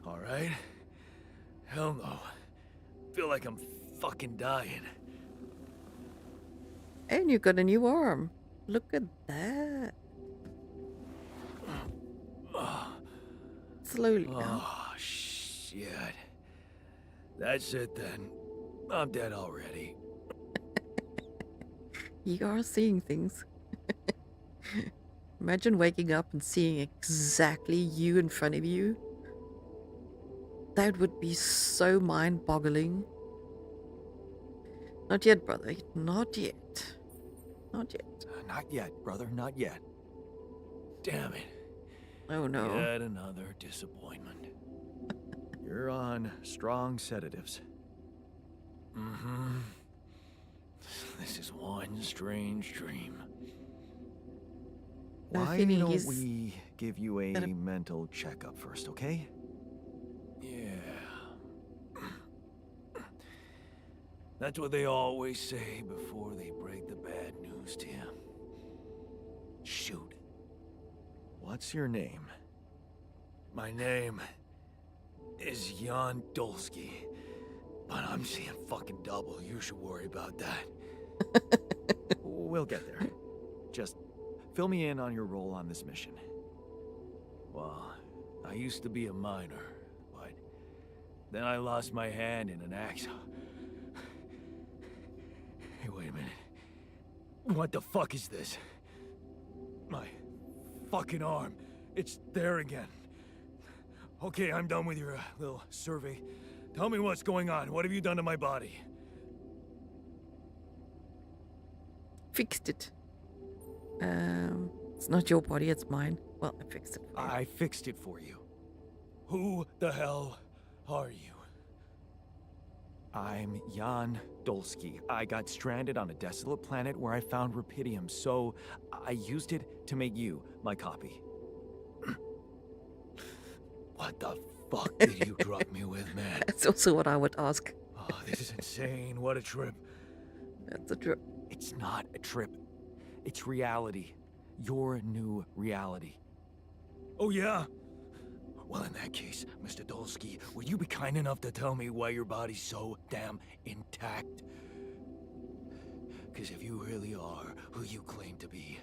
Alright? Hell no. Feel like I'm fucking dying. And you got a new arm. Look at that. Slowly now. Oh, shit. That's it then. I'm dead already. You are seeing things. Imagine waking up and seeing exactly you in front of you. That would be so mind-boggling. Not yet, brother. Not yet. Not yet. Not yet, brother. Not yet. Damn it. Oh no. Yet another disappointment. You're on strong sedatives. Mm-hmm. This is one strange dream. I'm Why feeling don't he's we give you a gonna- mental checkup first, okay? Yeah. That's what they always say before they break the bad news to you. Shoot. What's your name? My name is Jan Dolski. But I'm seeing fucking double. You should worry about that. We'll get there. Just fill me in on your role on this mission. Well, I used to be a miner, but then I lost my hand in an accident. Hey, wait a minute. What the fuck is this? My fucking arm. It's there again. Okay, I'm done with your little survey. Tell me what's going on. What have you done to my body? Fixed it. It's not your body, it's mine. Well, I fixed it for you. I fixed it for you. Who the hell are you? I'm Jan Dolski. I got stranded on a desolate planet where I found rupidium, so I used it to make you my copy. What the fuck did you drug me with, man? That's also what I would ask. Oh, this is insane. What a trip. That's a trip. It's not a trip. It's reality. Your new reality. Oh, yeah? Well, in that case, Mr. Dolski, would you be kind enough to tell me why your body's so damn intact? Because if you really are who you claim to be,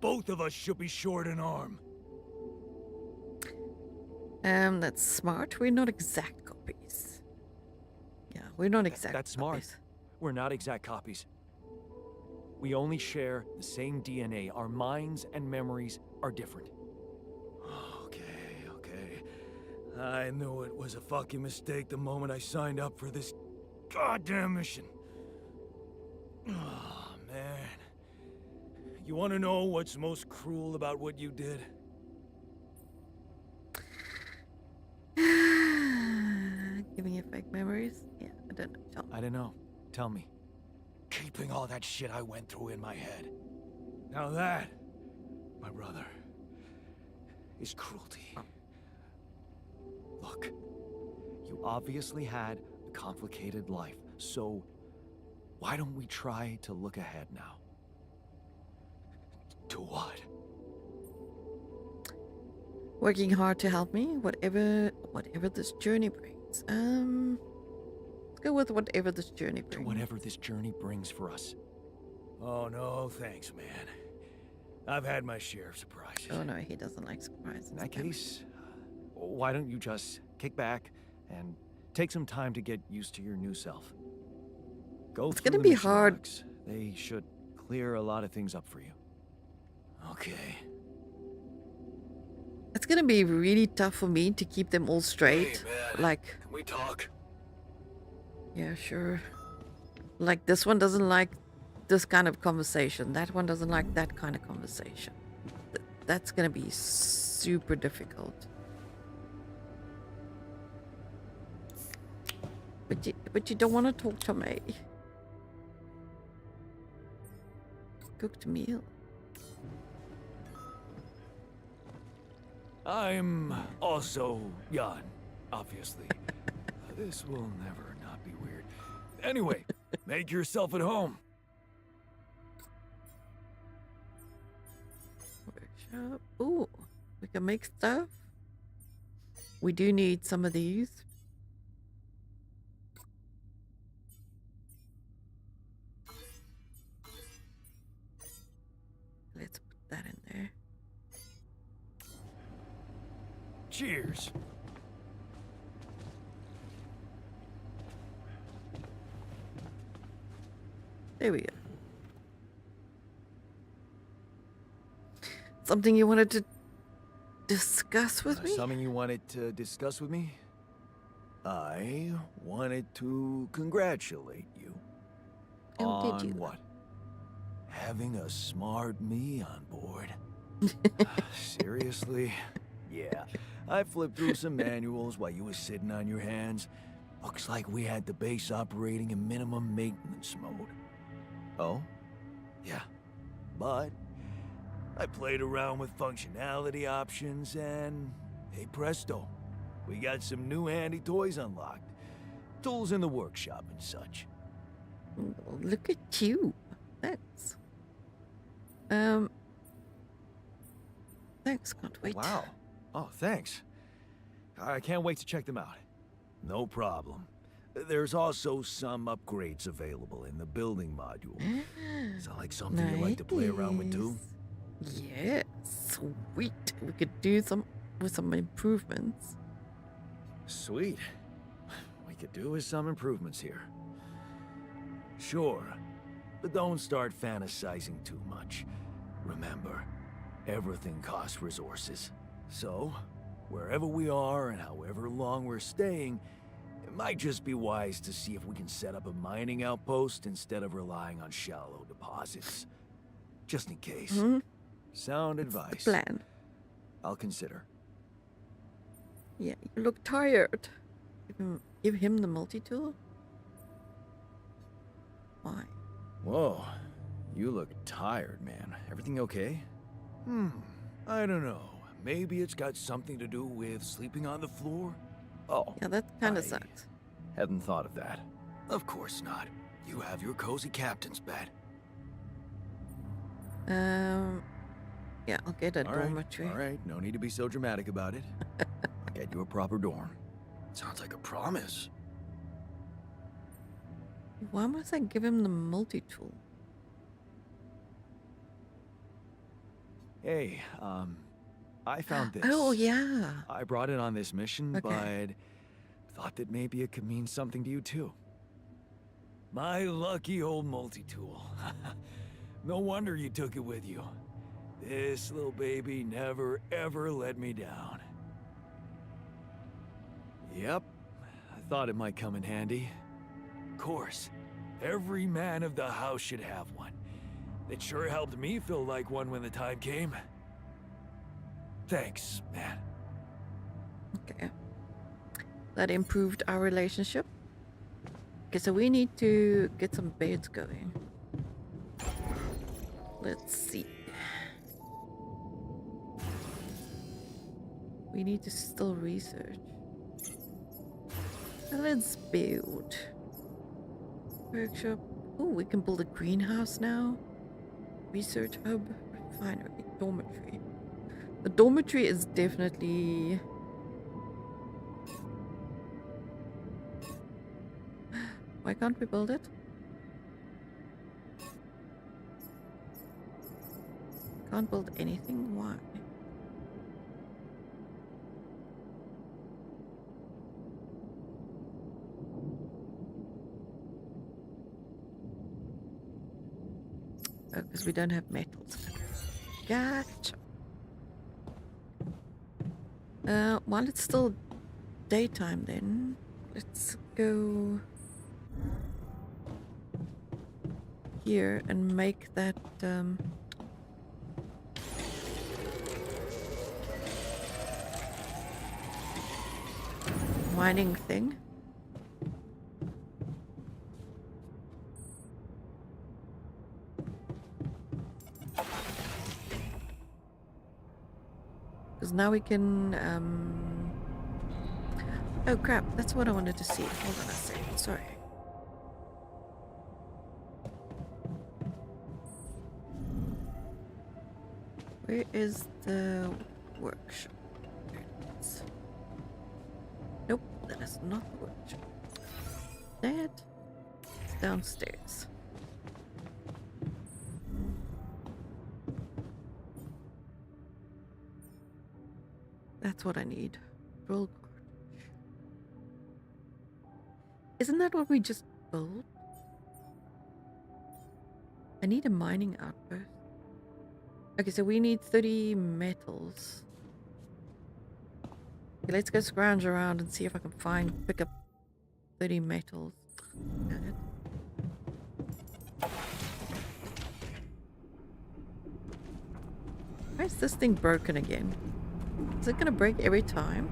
both of us should be short an arm. That's smart. We're not exact copies. Yeah, we're not exact That's smart. copies. We're not exact copies. We only share the same DNA. Our minds and memories are different. Okay. I knew it was a fucking mistake the moment I signed up for this goddamn mission. Oh, man. You want to know what's most cruel about what you did? Giving you fake memories? Yeah, I don't know. Tell me. I don't know. Tell me. Keeping all that shit I went through in my head. Now that, my brother, is cruelty. Look, you obviously had a complicated life, so why don't we try to look ahead now? To what? Working hard to help me, whatever this journey brings. Let's go with whatever this journey To brings. whatever this journey brings for us. Oh, no, thanks, man. I've had my share of surprises. Oh no, he doesn't like surprises. In that case, why don't you just kick back and take some time to get used to your new self? Go It's through gonna the be mission hard. logs. They should clear a lot of things up for you. Okay. It's gonna be really tough for me to keep them all straight. man. Like, Can we talk? yeah, sure. Like, this one doesn't like this kind of conversation. That one doesn't like that kind of conversation. That's gonna be super difficult. But you don't want to talk to me. Cooked meal. I'm also Jan, obviously. This will never not be weird. Anyway, make yourself at home. Workshop. Ooh, we can make stuff. We do need some of these. Let's put that in there. Cheers. There we go. Something you wanted to discuss with me? Something you wanted to discuss with me? I wanted to congratulate you. Oh, on did you? What? Having a smart me on board. Seriously? Yeah. I flipped through some manuals while you were sitting on your hands. Looks like we had the base operating in minimum maintenance mode. Oh? Yeah. But I played around with functionality options and, hey presto, we got some new handy toys unlocked. Tools in the workshop and such. Well, look at you. Thanks. Thanks, can't wait. Wow. Oh, thanks. I can't wait to check them out. No problem. There's also some upgrades available in the building module. Sound like something you like to play around with too? Yes, sweet. We could do some with some improvements. Sweet. We could do with some improvements here. Sure, but don't start fantasizing too much. Remember, everything costs resources. So, wherever we are and however long we're staying, it might just be wise to see if we can set up a mining outpost instead of relying on shallow deposits. Just in case. Hmm? Sound advice. Plan. I'll consider. Yeah, you look tired. Give him the multi-tool. Why? Whoa, you look tired, man. Everything okay? I don't know. Maybe it's got something to do with sleeping on the floor? Oh. Yeah, that kind I of sucks. Hadn't thought of that. Of course not. You have your cozy captain's bed. Yeah, I'll get a All right, dormitory. all right. No need to be so dramatic about it. I'll get you a proper dorm. Sounds like a promise. Why must I give him the multi-tool? Hey, I found this. Oh, yeah. I brought it on this mission, Okay. but thought that maybe it could mean something to you too. My lucky old multi-tool. No wonder you took it with you. This little baby never ever let me down. Yep, I thought it might come in handy. Of course, every man of the house should have one. It sure helped me feel like one when the time came. Thanks, man. Okay. That improved our relationship. Okay, so we need to get some beds going. Let's see. We need to still research. Let's build. Workshop. Oh, we can build a greenhouse now. Research hub, refinery, dormitory. The dormitory is definitely... Why can't we build it? Can't build anything? Why? Oh, because we don't have metals. Gotcha. While it's still daytime then, let's go here and make that mining thing. Because now we can, oh crap, that's what I wanted to see. Hold on a second, sorry. Where is the workshop? There it is. Nope, that is not the workshop. That is downstairs. That's what I need. Drill cartridge. Isn't that what we just built? I need a mining outpost. Okay, so we need 30 metals. Okay, let's go scrounge around and see if I can pick up 30 metals. Got it. Why is this thing broken again? Is it gonna break every time?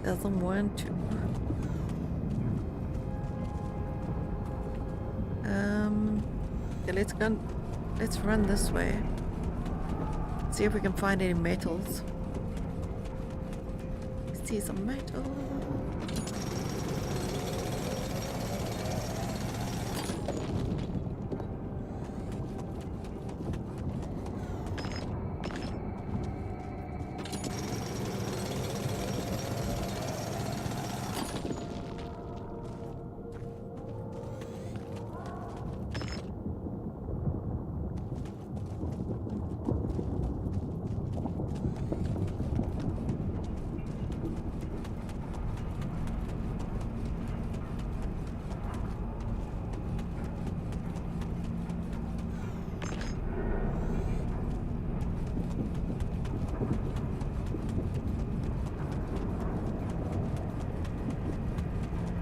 Doesn't want to. Okay, let's run this way. See if we can find any metals. See some metal.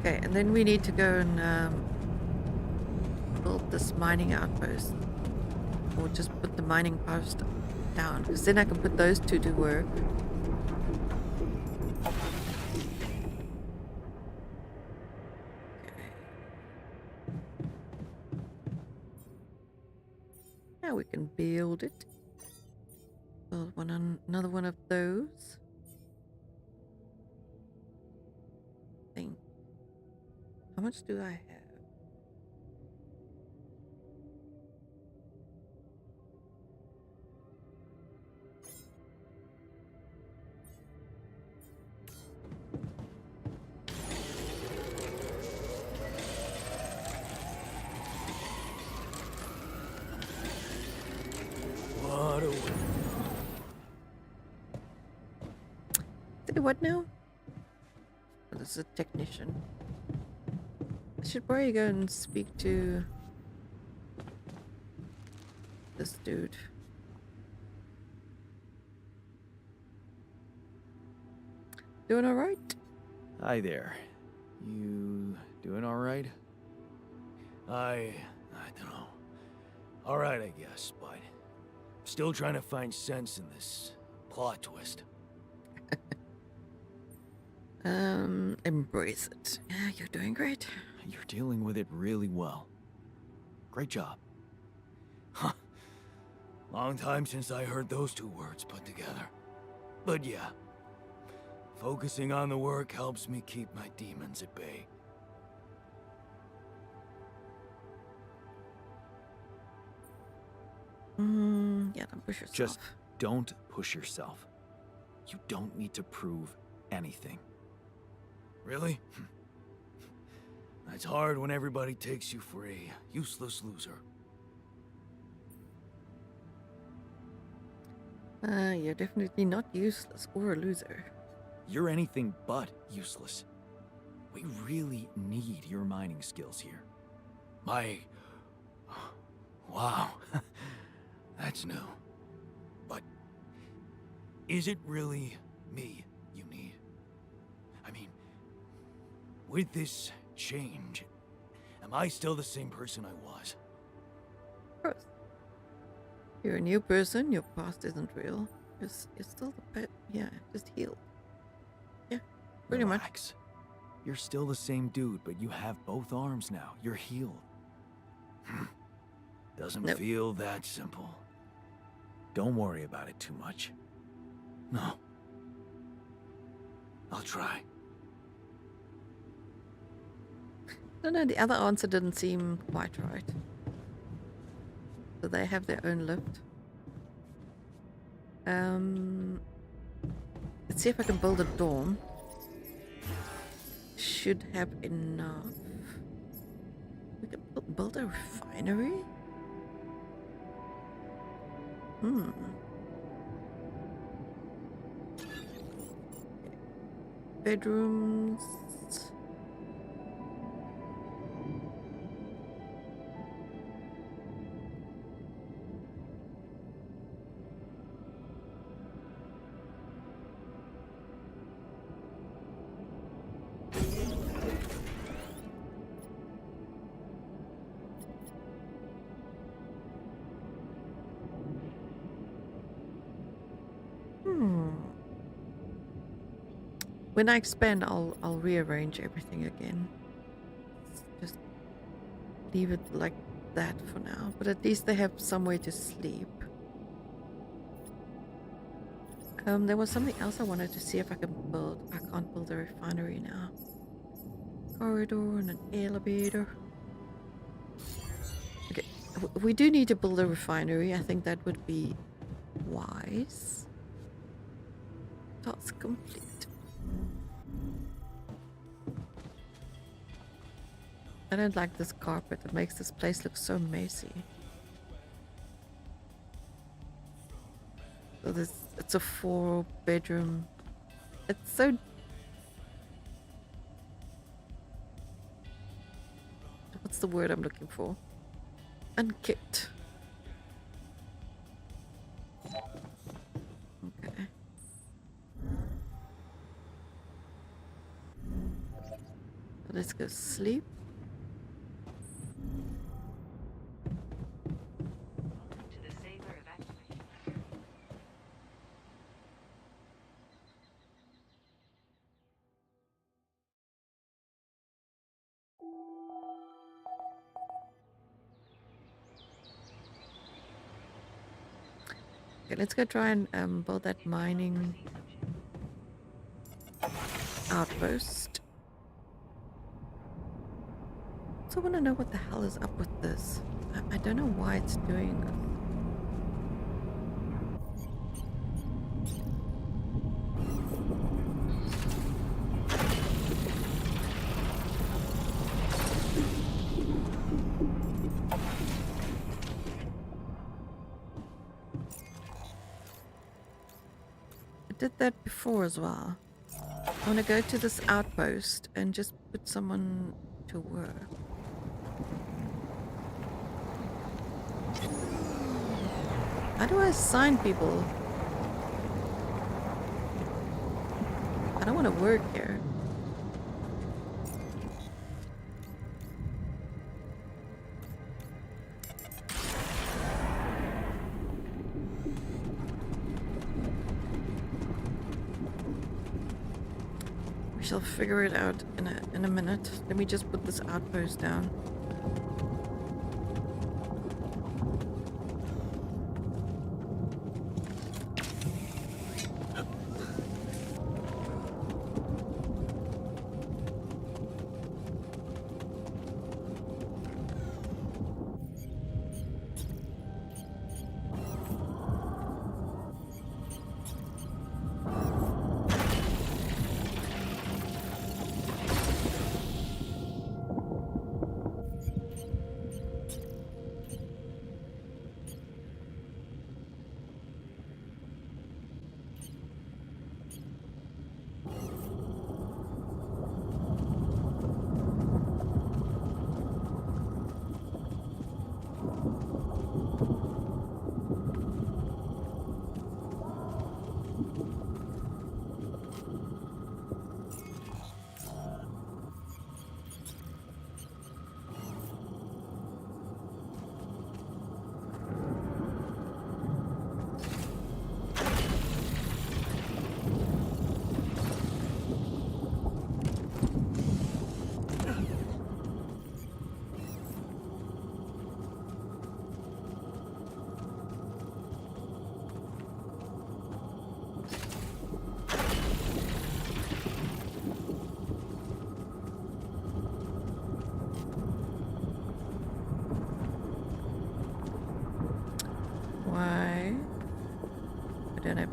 Okay, and then we need to go and build this mining outpost. Or just put the mining post down, because then I can put those two to work. Okay. Now we can build it. Build another one of those. How much do I have? What a... Say what now? Oh, this is a technician. I should probably go and speak to this dude. Doing all right? Hi there. You doing all right? I don't know. All right, I guess, but still trying to find sense in this plot twist. Embrace it. Yeah, you're doing great. You're dealing with it really well. Great job. Huh. Long time since I heard those two words put together. But yeah, focusing on the work helps me keep my demons at bay. Yeah, don't push yourself. Just don't push yourself. You don't need to prove anything. Really? That's hard when everybody takes you for a useless loser. You're definitely not useless or a loser. You're anything but useless. We really need your mining skills here. Wow. That's new. But is it really me you need? I mean, with this change, am I still the same person I was? Of course. You're a new person, your past isn't real. You're still the pet. Yeah, just healed. Yeah, pretty much. Relax. You're still the same dude, but you have both arms now. You're healed. Doesn't Nope. feel that simple. Don't worry about it too much. No. I'll try. No, no, the other answer didn't seem quite right. So they have their own lift. Let's see if I can build a dorm. Should have enough. We can build a refinery? Bedrooms. When I expand, I'll rearrange everything again. Just leave it like that for now. But at least they have somewhere to sleep. There was something else I wanted to see if I can build. I can't build a refinery now. Corridor and an elevator. Okay, we do need to build a refinery. I think that would be wise. Task complete. I don't like this carpet. It makes this place look so messy. So it's a 4-bedroom. It's so... What's the word I'm looking for? Unkept. Okay. Let's go sleep. Okay, let's go try and build that mining outpost. So I want to know what the hell is up with this. I don't know why it's doing this. Did that before as well. I want to go to this outpost and just put someone to work. How do I assign people? I don't want to work here. Shall figure it out in a minute. Let me just put this outpost down.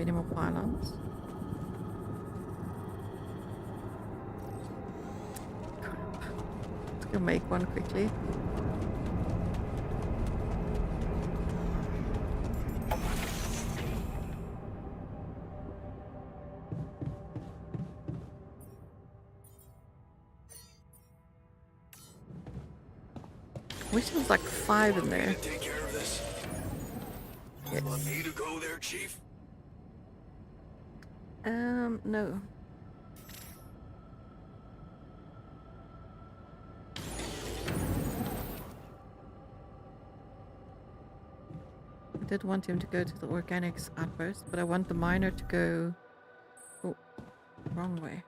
any more pylons. Crap. Let's go make one quickly. I wish there was like 5 in there. Take care of this. Yes. Want me to go there, Chief? No. I did want him to go to the organics outpost, but I want the miner to go... Oh, wrong way.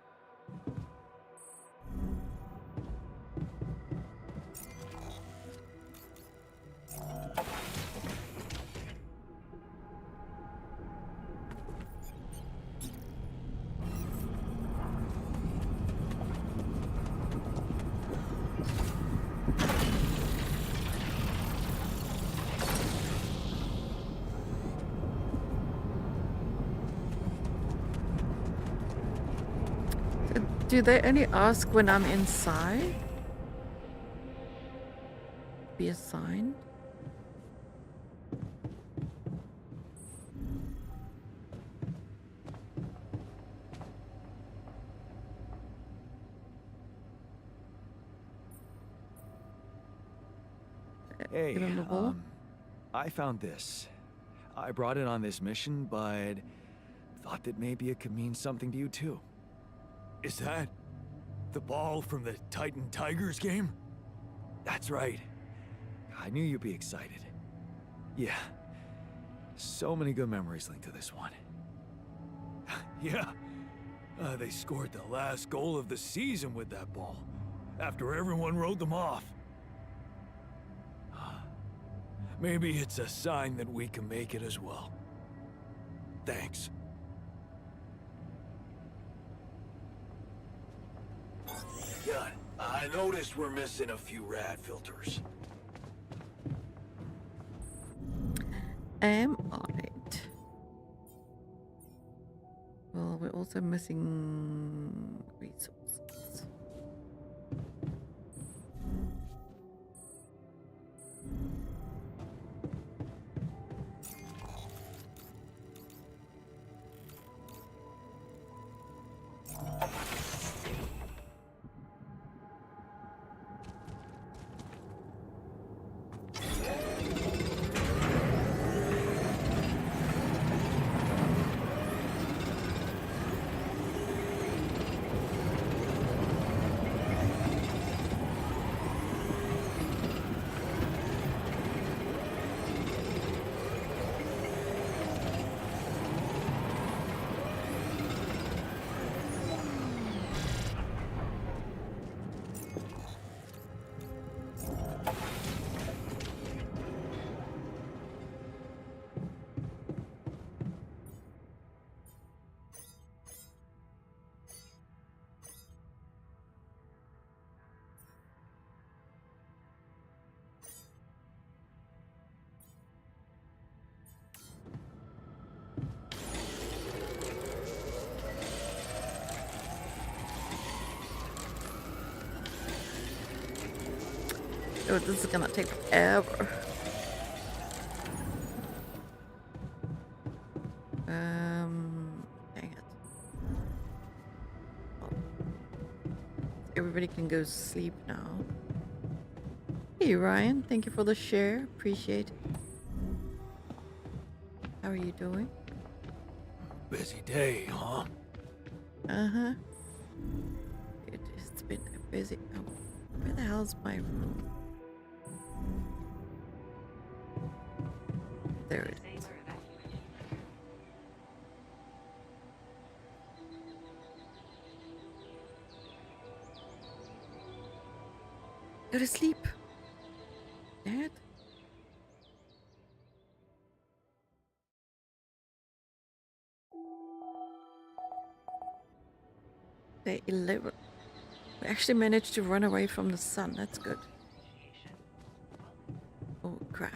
Do they only ask when I'm inside? Be assigned? Hey, Give him the ball. I found this. I brought it on this mission, but thought that maybe it could mean something to you too. Is that the ball from the Titan Tigers game? That's right. I knew you'd be excited. Yeah. So many good memories linked to this one. Yeah. They scored the last goal of the season with that ball, after everyone wrote them off. Maybe it's a sign that we can make it as well. Thanks. Good. I noticed we're missing a few rad filters. Am alright. Well, we're also missing resources. Oh, this is gonna take forever. Dang it. Oh. Everybody can go sleep now. Hey Ryan, thank you for the share. Appreciate it. How are you doing? Busy day, huh? Uh-huh. It's been a busy... Oh, where the hell's my room? There it is. Go to sleep, Dad. Day 11. We actually managed to run away from the sun. That's good. Oh crap.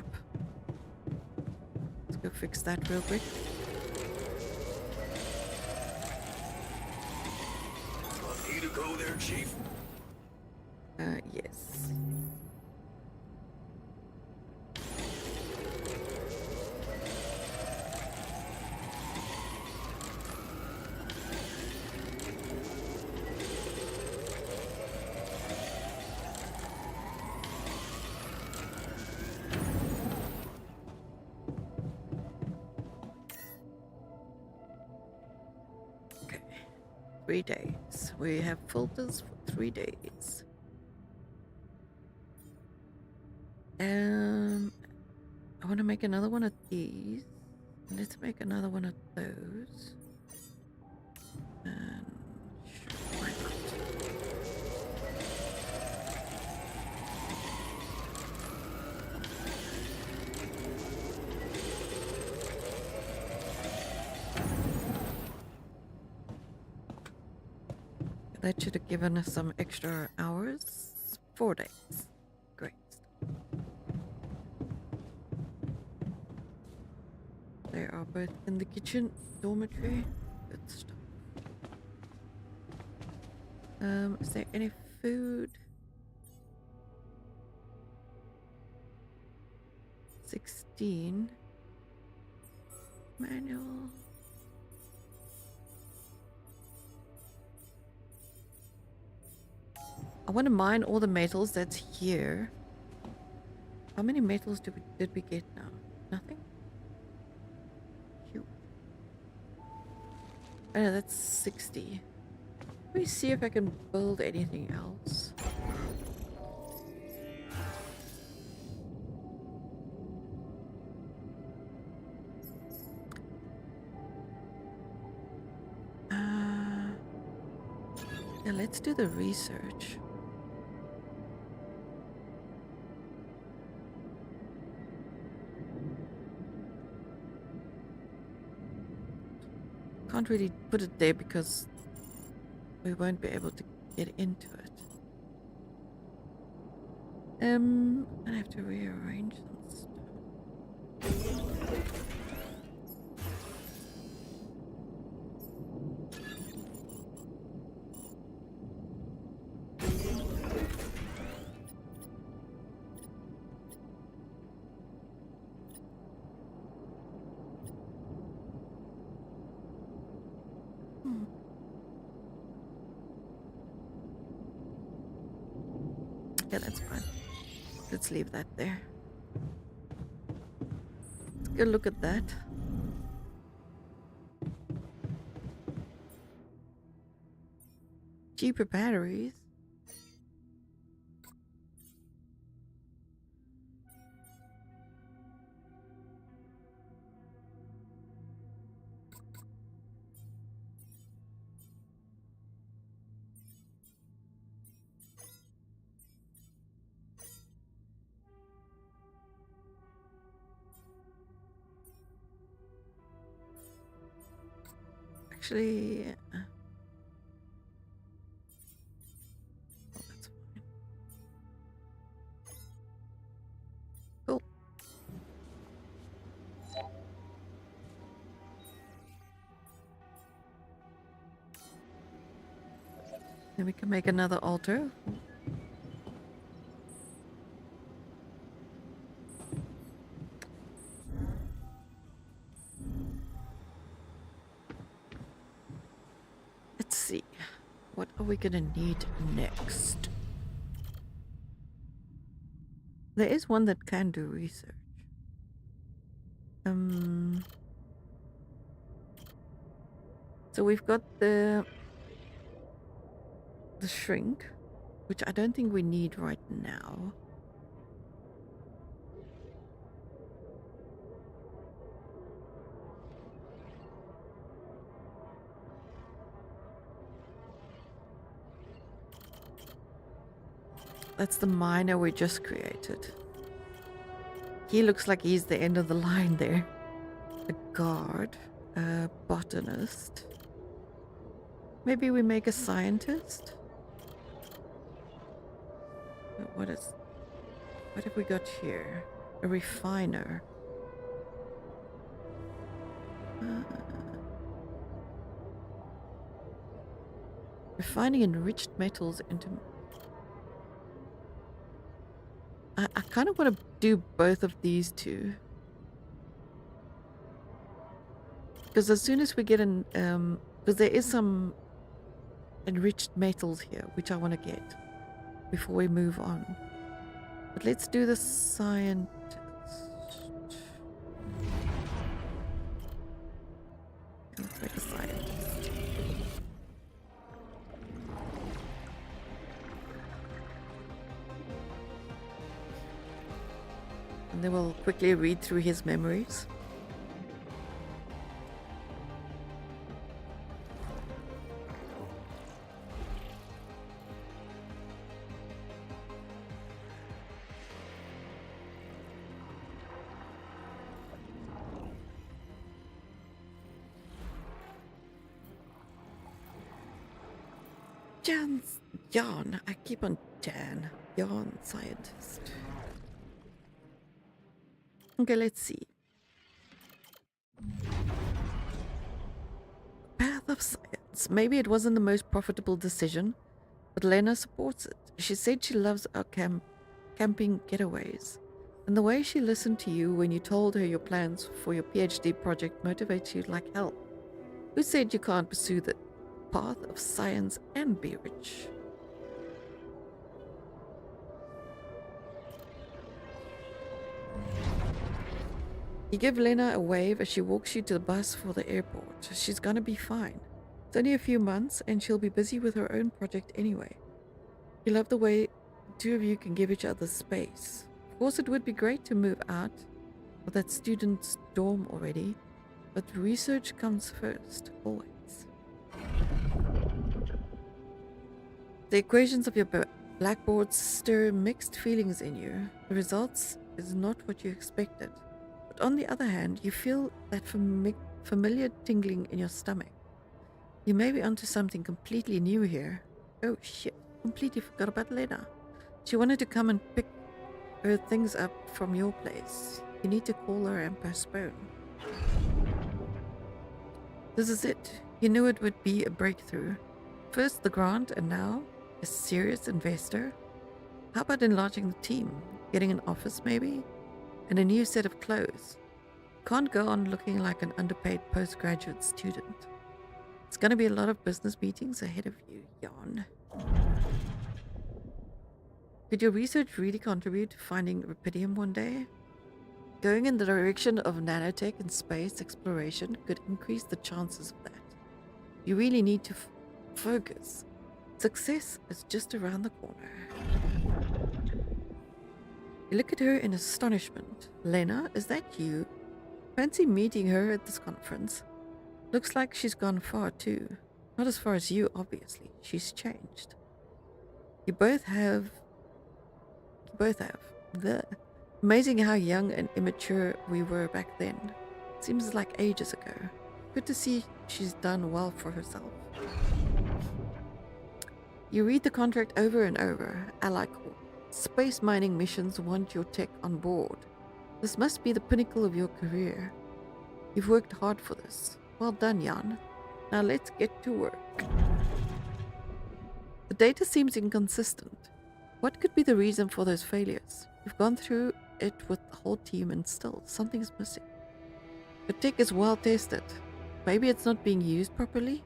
Let's go fix that real quick. to go there, Chief? Yes. Okay. 3 days. We have filters for 3 days. I want to make another one of these. Let's make another one of those. And sure, why not? That should have given us some extra hours. 4 days. Great. They are both in the kitchen dormitory. Good stuff. Is there any food? 16. Manual. I want to mine all the metals that's here. How many metals did we get now? Nothing? Phew. Oh no, that's 60. Let me see if I can build anything else. Yeah, let's do the research. Can't really put it there because we won't be able to get into it. I have to rearrange some stuff. Yeah, that's fine. Let's leave that there. Let's go look at that. Cheaper batteries. Actually, oh, that's fine. Cool. Then we can make another altar. Let's see. What are we gonna need next? There is one that can do research. So we've got the shrink, which I don't think we need right now. That's the miner we just created. He looks like he's the end of the line there. A guard, a botanist. Maybe we make a scientist? What have we got here? A refiner. Refining enriched metals into... I kind of want to do both of these two. Because as soon as we get in... because there is some enriched metals here, which I want to get before we move on. But let's do the scientist. Let's make a scientist. And then we'll quickly read through his memories. Jan, I keep on Jan, scientist. Okay, let's see. Path of science. Maybe it wasn't the most profitable decision, but Lena supports it. She said she loves our camping getaways. And the way she listened to you when you told her your plans for your PhD project motivates you like hell. Who said you can't pursue the path of science and be rich? You give Lena a wave as she walks you to the bus for the airport. She's gonna be fine. It's only a few months and she'll be busy with her own project anyway. You love the way the two of you can give each other space. Of course, it would be great to move out of that student's dorm already, but research comes first, always. The equations of your blackboard stir mixed feelings in you. The results is not what you expected. But on the other hand, you feel that familiar tingling in your stomach. You may be onto something completely new here. Oh shit, completely forgot about Lena. She wanted to come and pick her things up from your place. You need to call her and postpone. This is it. You knew it would be a breakthrough. First the grant and now a serious investor. How about enlarging the team? Getting an office maybe? And a new set of clothes. Can't go on looking like an underpaid postgraduate student. It's going to be a lot of business meetings ahead of you, Jan. Could your research really contribute to finding rubidium one day? Going in the direction of nanotech and space exploration could increase the chances of that. You really need to focus. Success is just around the corner. You look at her in astonishment. Lena, is that you? Fancy meeting her at this conference. Looks like she's gone far too. Not as far as you, obviously. She's changed. You both have. Amazing how young and immature we were back then. Seems like ages ago. Good to see she's done well for herself. You read the contract over and over. Allied space mining missions want your tech on board. This must be the pinnacle of your career. You've worked hard for this. Well done, Jan. Now let's get to work. The data seems inconsistent. What could be the reason for those failures? You've gone through it with the whole team and still something's missing. The tech is well tested. Maybe it's not being used properly?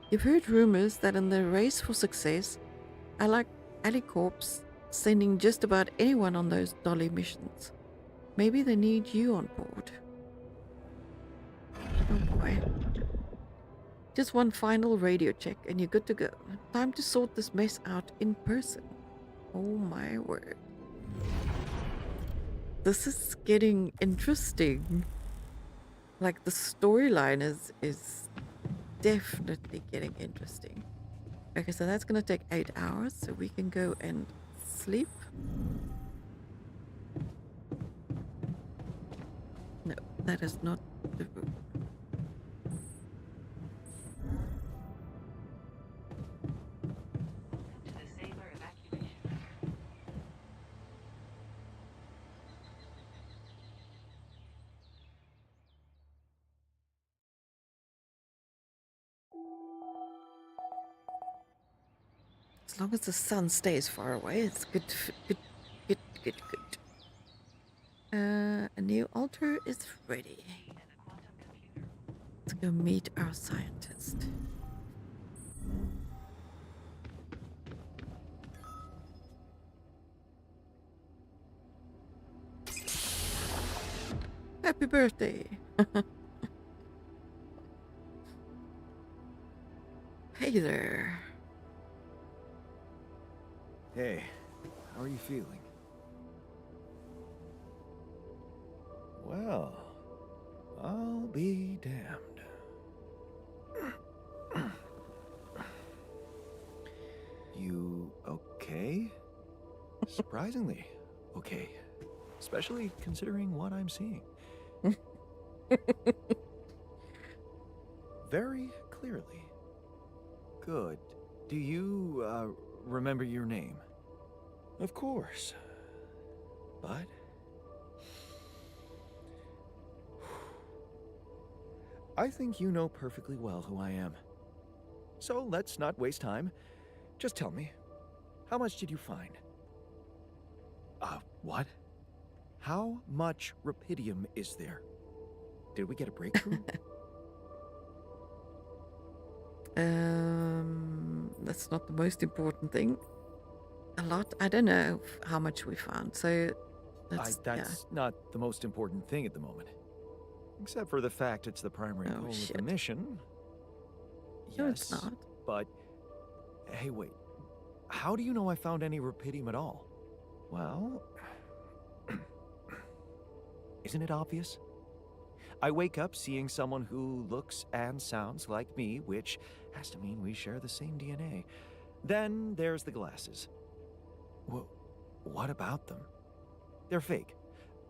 You've heard rumors that in the race for success, Alicorp's sending just about anyone on those dolly missions. Maybe they need you on board. Oh boy. Just one final radio check and you're good to go. Time to sort this mess out in person. Oh my word. This is getting interesting. Like the storyline is definitely getting interesting. Okay, so that's gonna take 8 hours, so we can go and sleep. No, that is not the room. As long as the sun stays far away, it's good. Good. Good. Good. Good. A new altar is ready. Let's go meet our scientist. Happy birthday! Hey there. Hey, how are you feeling? Well, I'll be damned. You okay? Surprisingly okay. Especially considering what I'm seeing. Very clearly. Good. Do you, remember your name? Of course. But... I think you know perfectly well who I am. So let's not waste time. Just tell me, how much did you find? What? How much rupidium is there? Did we get a breakthrough? That's not the most important thing. A lot. I don't know how much we found, so that's not the most important thing at the moment. Except for the fact it's the primary goal of the mission. No, it's not. But, hey, wait. How do you know I found any rupidium at all? Well, isn't it obvious? I wake up seeing someone who looks and sounds like me, which has to mean we share the same DNA. Then there's the glasses. What about them? They're fake.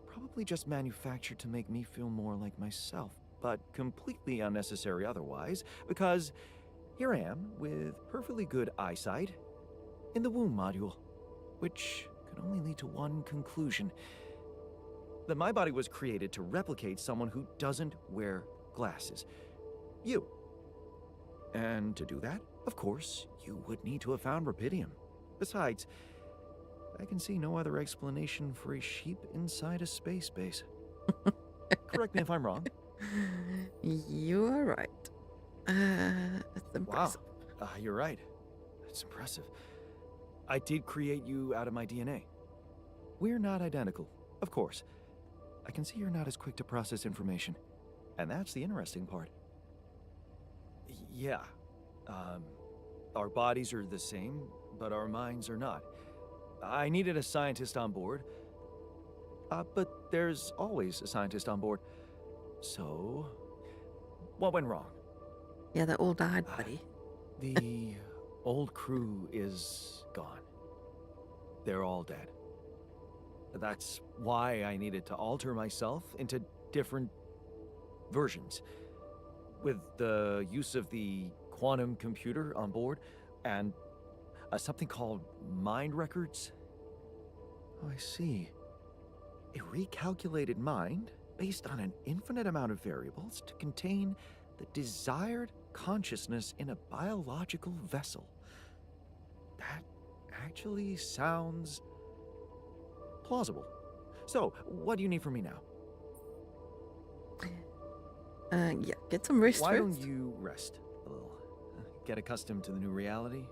Probably just manufactured to make me feel more like myself, but completely unnecessary otherwise, because here I am with perfectly good eyesight in the womb module, which can only lead to one conclusion: that my body was created to replicate someone who doesn't wear glasses. You. And to do that, of course, you would need to have found rupidium. Besides, I can see no other explanation for a sheep inside a space base. Correct me if I'm wrong. You are right. That's impressive. Wow, you're right. That's impressive. I did create you out of my DNA. We're not identical, of course. I can see you're not as quick to process information. And that's the interesting part. Yeah. Our bodies are the same, but our minds are not. I needed a scientist on board. But there's always a scientist on board. So, what went wrong? Yeah, they all died, buddy. The old crew is gone. They're all dead. That's why I needed to alter myself into different versions. With the use of the quantum computer on board and something called mind records. Oh, I see. A recalculated mind based on an infinite amount of variables to contain the desired consciousness in a biological vessel. That actually sounds plausible. So, what do you need from me now? Yeah, get some rest Why first. don't you rest a little? Get accustomed to the new reality?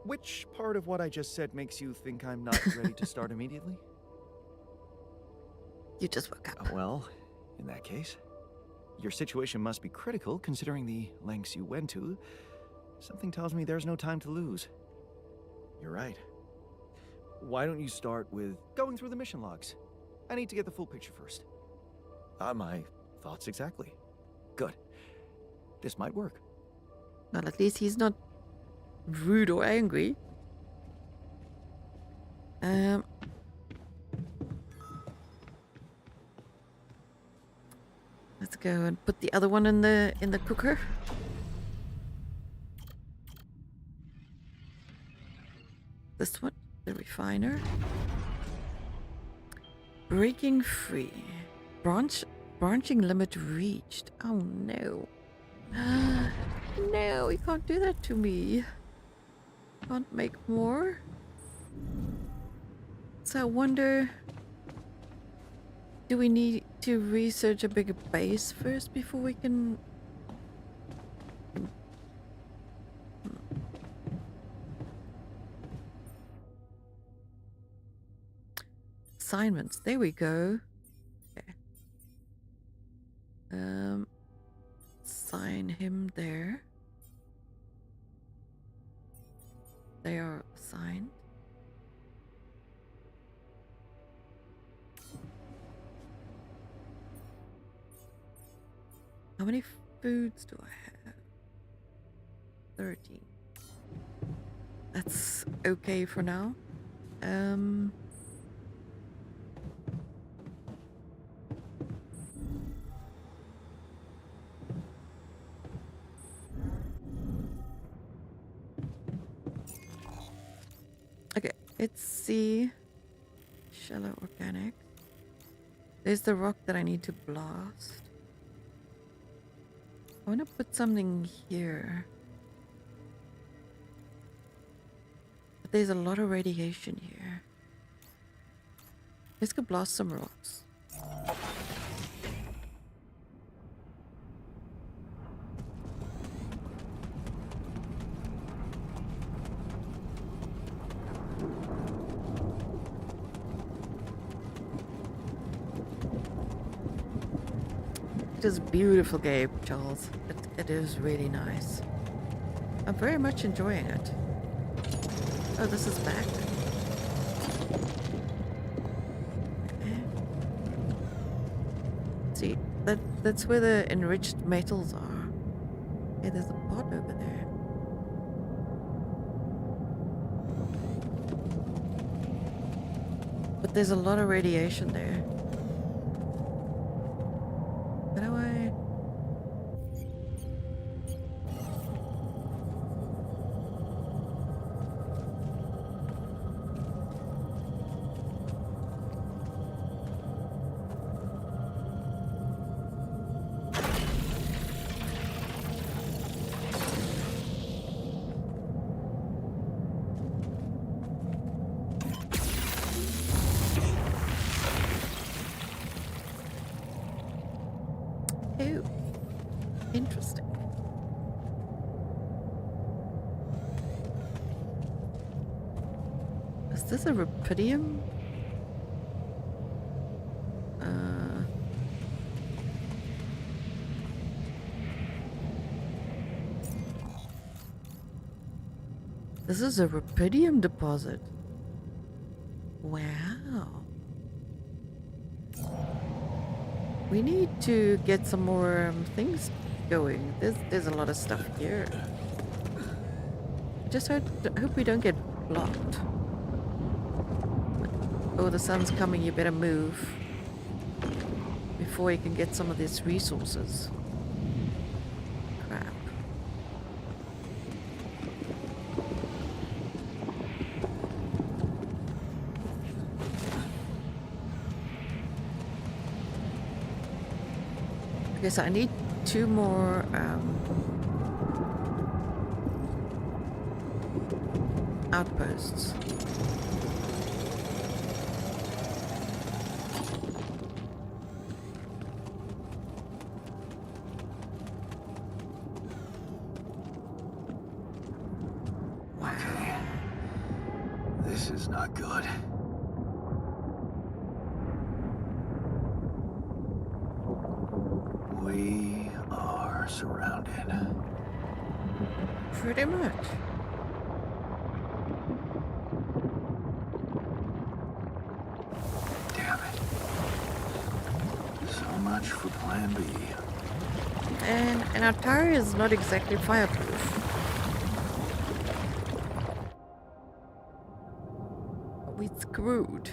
Which part of what I just said makes you think I'm not ready to start immediately? You just woke up. Well, in that case, your situation must be critical considering the lengths you went to. Something tells me there's no time to lose. You're right. Why don't you start with going through the mission logs? I need to get the full picture first. My thoughts exactly. Good. This might work. Well, at least he's not rude or angry. Let's go and put the other one in the cooker. This one, the refiner. Breaking free. Branching limit reached. Oh no. No, you can't do that to me. Can't make more. So I wonder, do we need to research a bigger base first before we can... Assignments, there we go. Okay. Assign him there. They are assigned. How many foods do I have? 13. That's okay for now. Okay, let's see. Shallow organic. There's the rock that I need to blast. I want to put something here. But there's a lot of radiation here. Let's go blast some rocks. It is a beautiful game, Charles. It is really nice. I'm very much enjoying it. Oh, this is back. Okay. See, that's where the enriched metals are. Okay, there's a pot over there. But there's a lot of radiation there. How do I... Oh, interesting. Is this a rubidium? This is a rubidium deposit. Wow. We need to get some more things going. There's a lot of stuff here. I just hope we don't get blocked. Oh, the sun's coming. You better move before you can get some of these resources. Crap. Okay, so I need 2 more outposts. Okay. This is not good. We are surrounded. Pretty much. Damn it. So much for plan B. And our tower is not exactly fireproof. We screwed.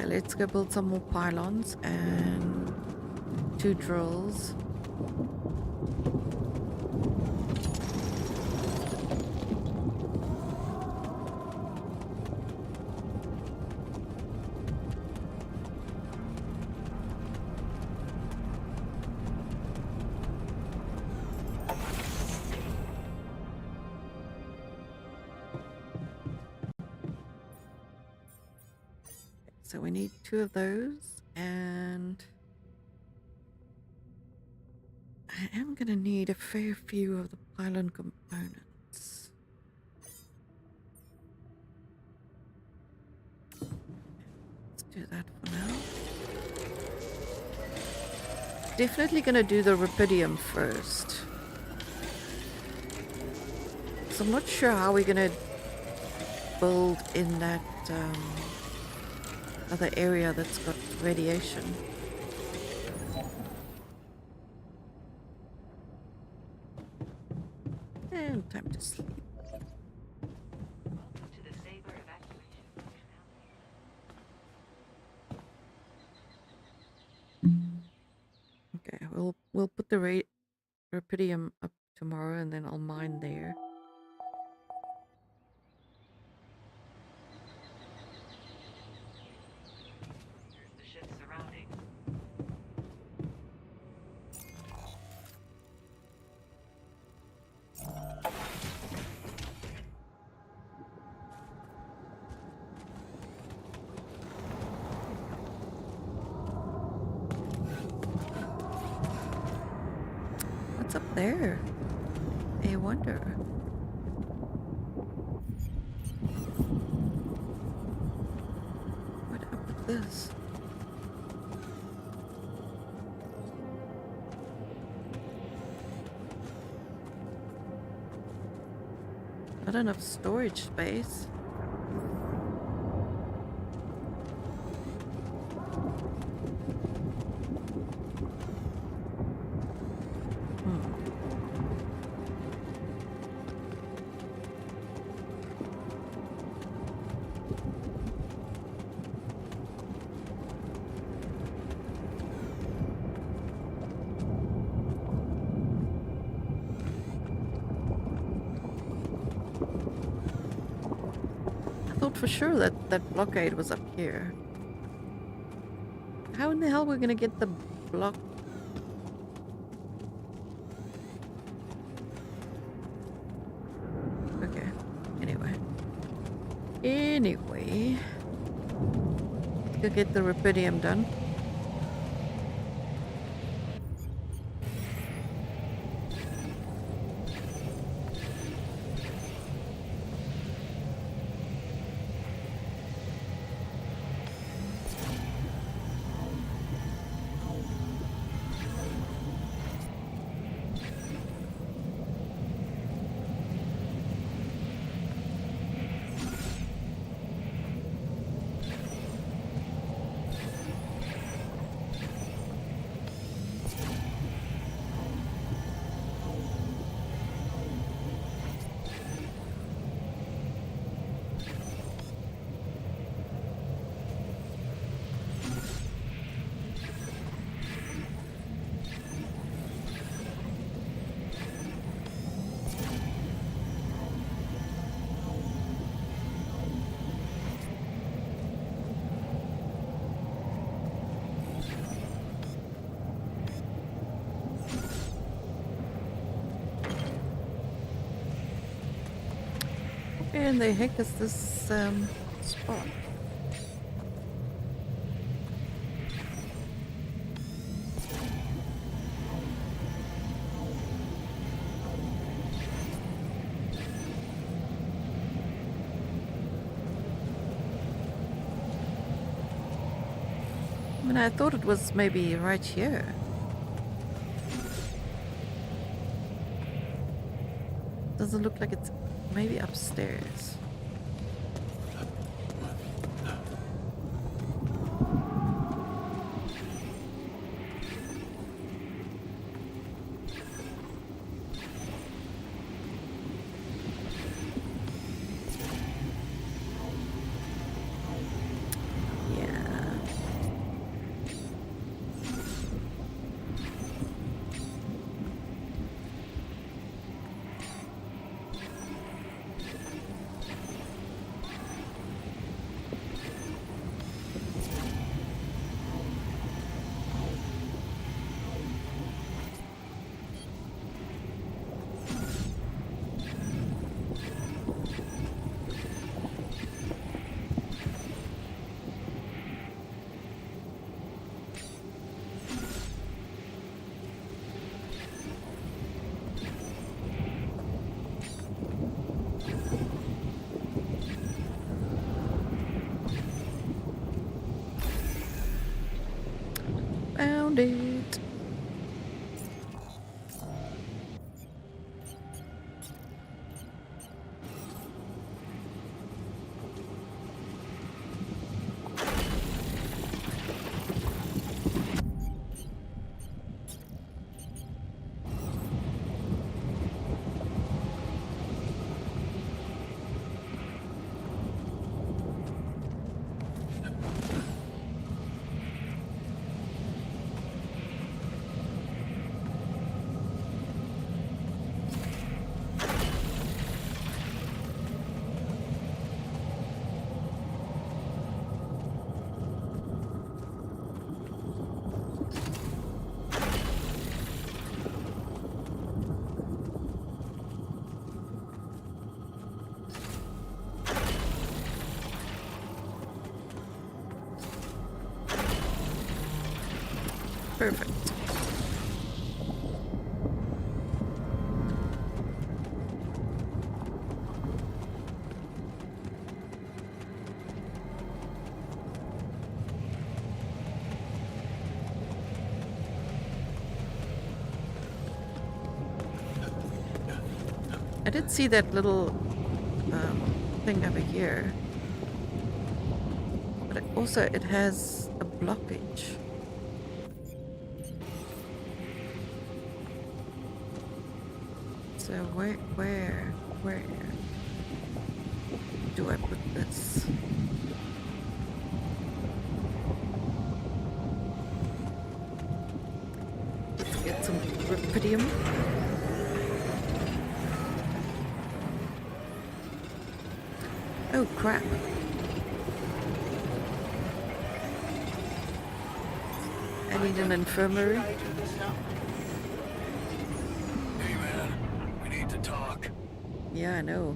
Okay, let's go build some more pylons and 2 drills. So we need 2 of those, and I am gonna need a fair few of the pylon components. Let's do that for now. Definitely gonna do the rubidium first. So I'm not sure how we're gonna build in that other area that's got radiation. And time to sleep. Okay, we'll put the rubidium up tomorrow, and then I'll mine there. What's up there? I wonder. What up with this? Not enough storage space. For sure that blockade was up here. How in the hell we're gonna get the block? Okay. Anyway, let's go get the rubidium done. Where in the heck is this spot? I mean, I thought it was maybe right here. Doesn't look like it's maybe upstairs. Yeah. found it. Perfect. I did see that little thing over here, but also it has a blockage. So where do I put this? Let's get some rubidium. Oh crap. I need an infirmary. Hey man, we need to talk. Yeah, I know.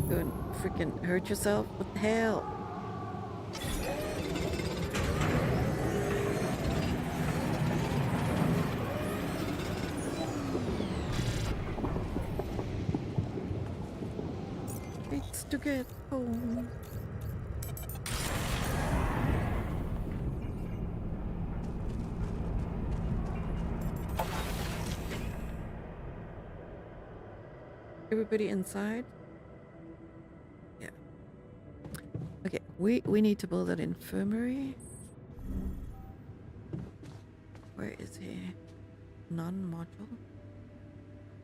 Go and freaking hurt yourself? What the hell? It's to get home. Everybody inside? Yeah. Okay, we need to build an infirmary. Where is he? None module?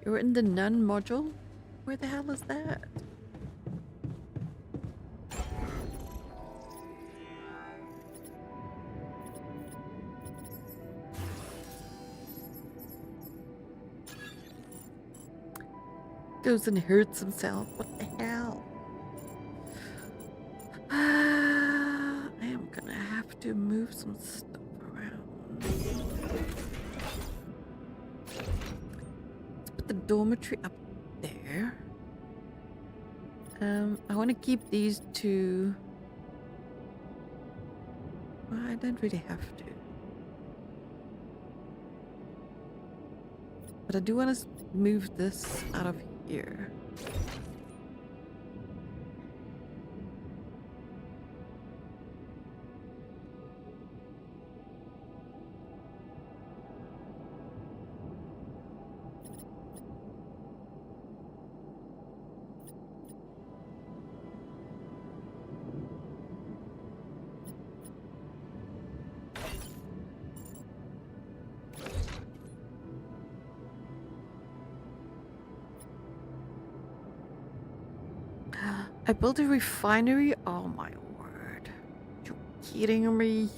You're in the none module? Where the hell is that? Goes and hurts himself. What the hell? I am gonna have to move some stuff around. Let's put the dormitory up there. I want to keep these two. Well, I don't really have to. But I do want to move this out of here. I built a refinery? Oh my word. You kidding me?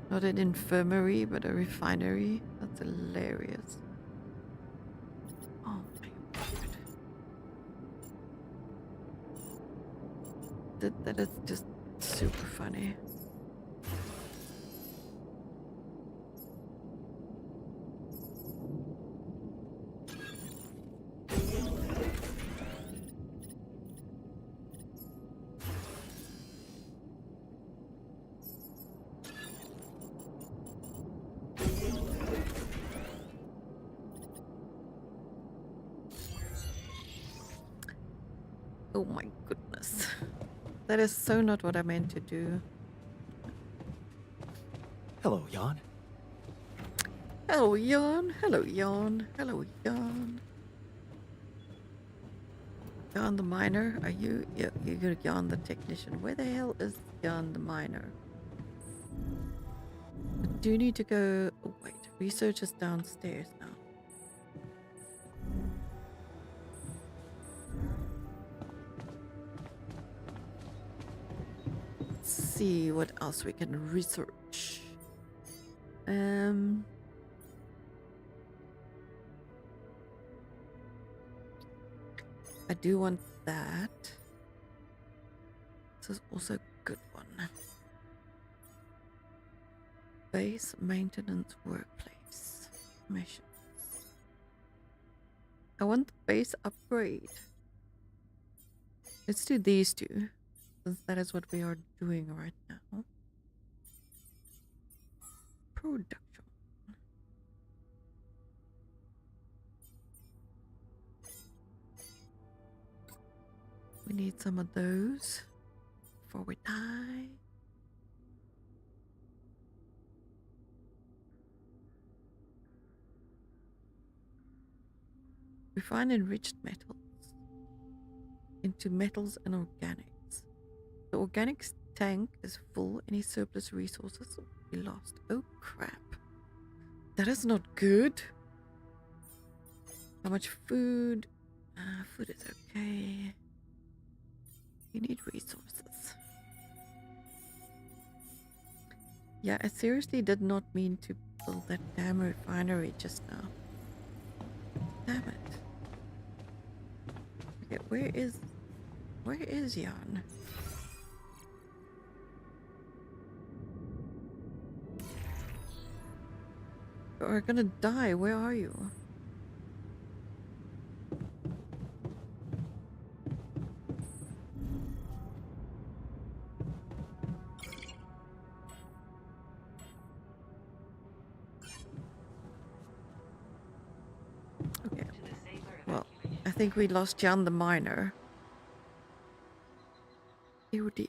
Not an infirmary, but a refinery? That's hilarious. Oh my word. That is just super funny. Oh my goodness. That is so not what I meant to do. Hello, Jan. Hello, Jan. Hello, Jan. Hello, Jan. Jan the miner, are you? You're Jan the technician. Where the hell is Jan the miner? I do need to go. Oh, wait, research is downstairs now. Let's see what else we can research. I do want that. This is also a good one. Base maintenance workplace missions. I want the base upgrade. Let's do these two, since that is what we are doing right now. Production. We need some of those before we die. Refine enriched metals into metals and organics. The organics tank is full. Any surplus resources will be lost. Oh crap. That is not good. How much food? Food is okay. We need resources. Yeah, I seriously did not mean to build that damn refinery just now. Damn it. Okay, where is Jan? You're gonna die. Where are you? Okay. Well, I think we lost Jan the miner. Oh dear.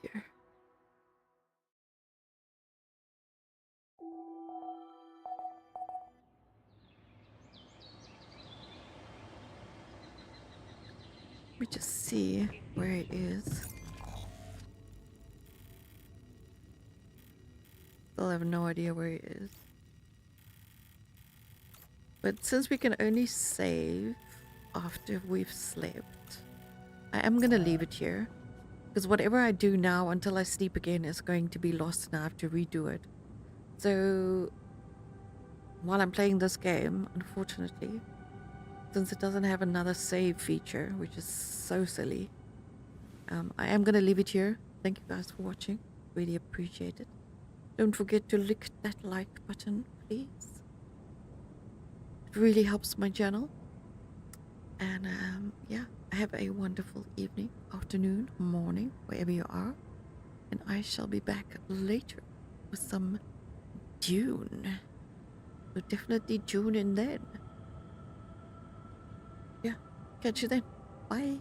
Let me just see where it is. Still have no idea where it is. But since we can only save after we've slept, I am gonna leave it here. Because whatever I do now until I sleep again is going to be lost and I have to redo it. So while I'm playing this game, unfortunately, since it doesn't have another save feature, which is so silly, I am going to leave it here. Thank you guys for watching. Really appreciate it. Don't forget to click that like button, please. It really helps my channel. And yeah, have a wonderful evening, afternoon, morning, wherever you are. And I shall be back later with some Dune. So definitely tune in then. Yeah, catch you then. Bye.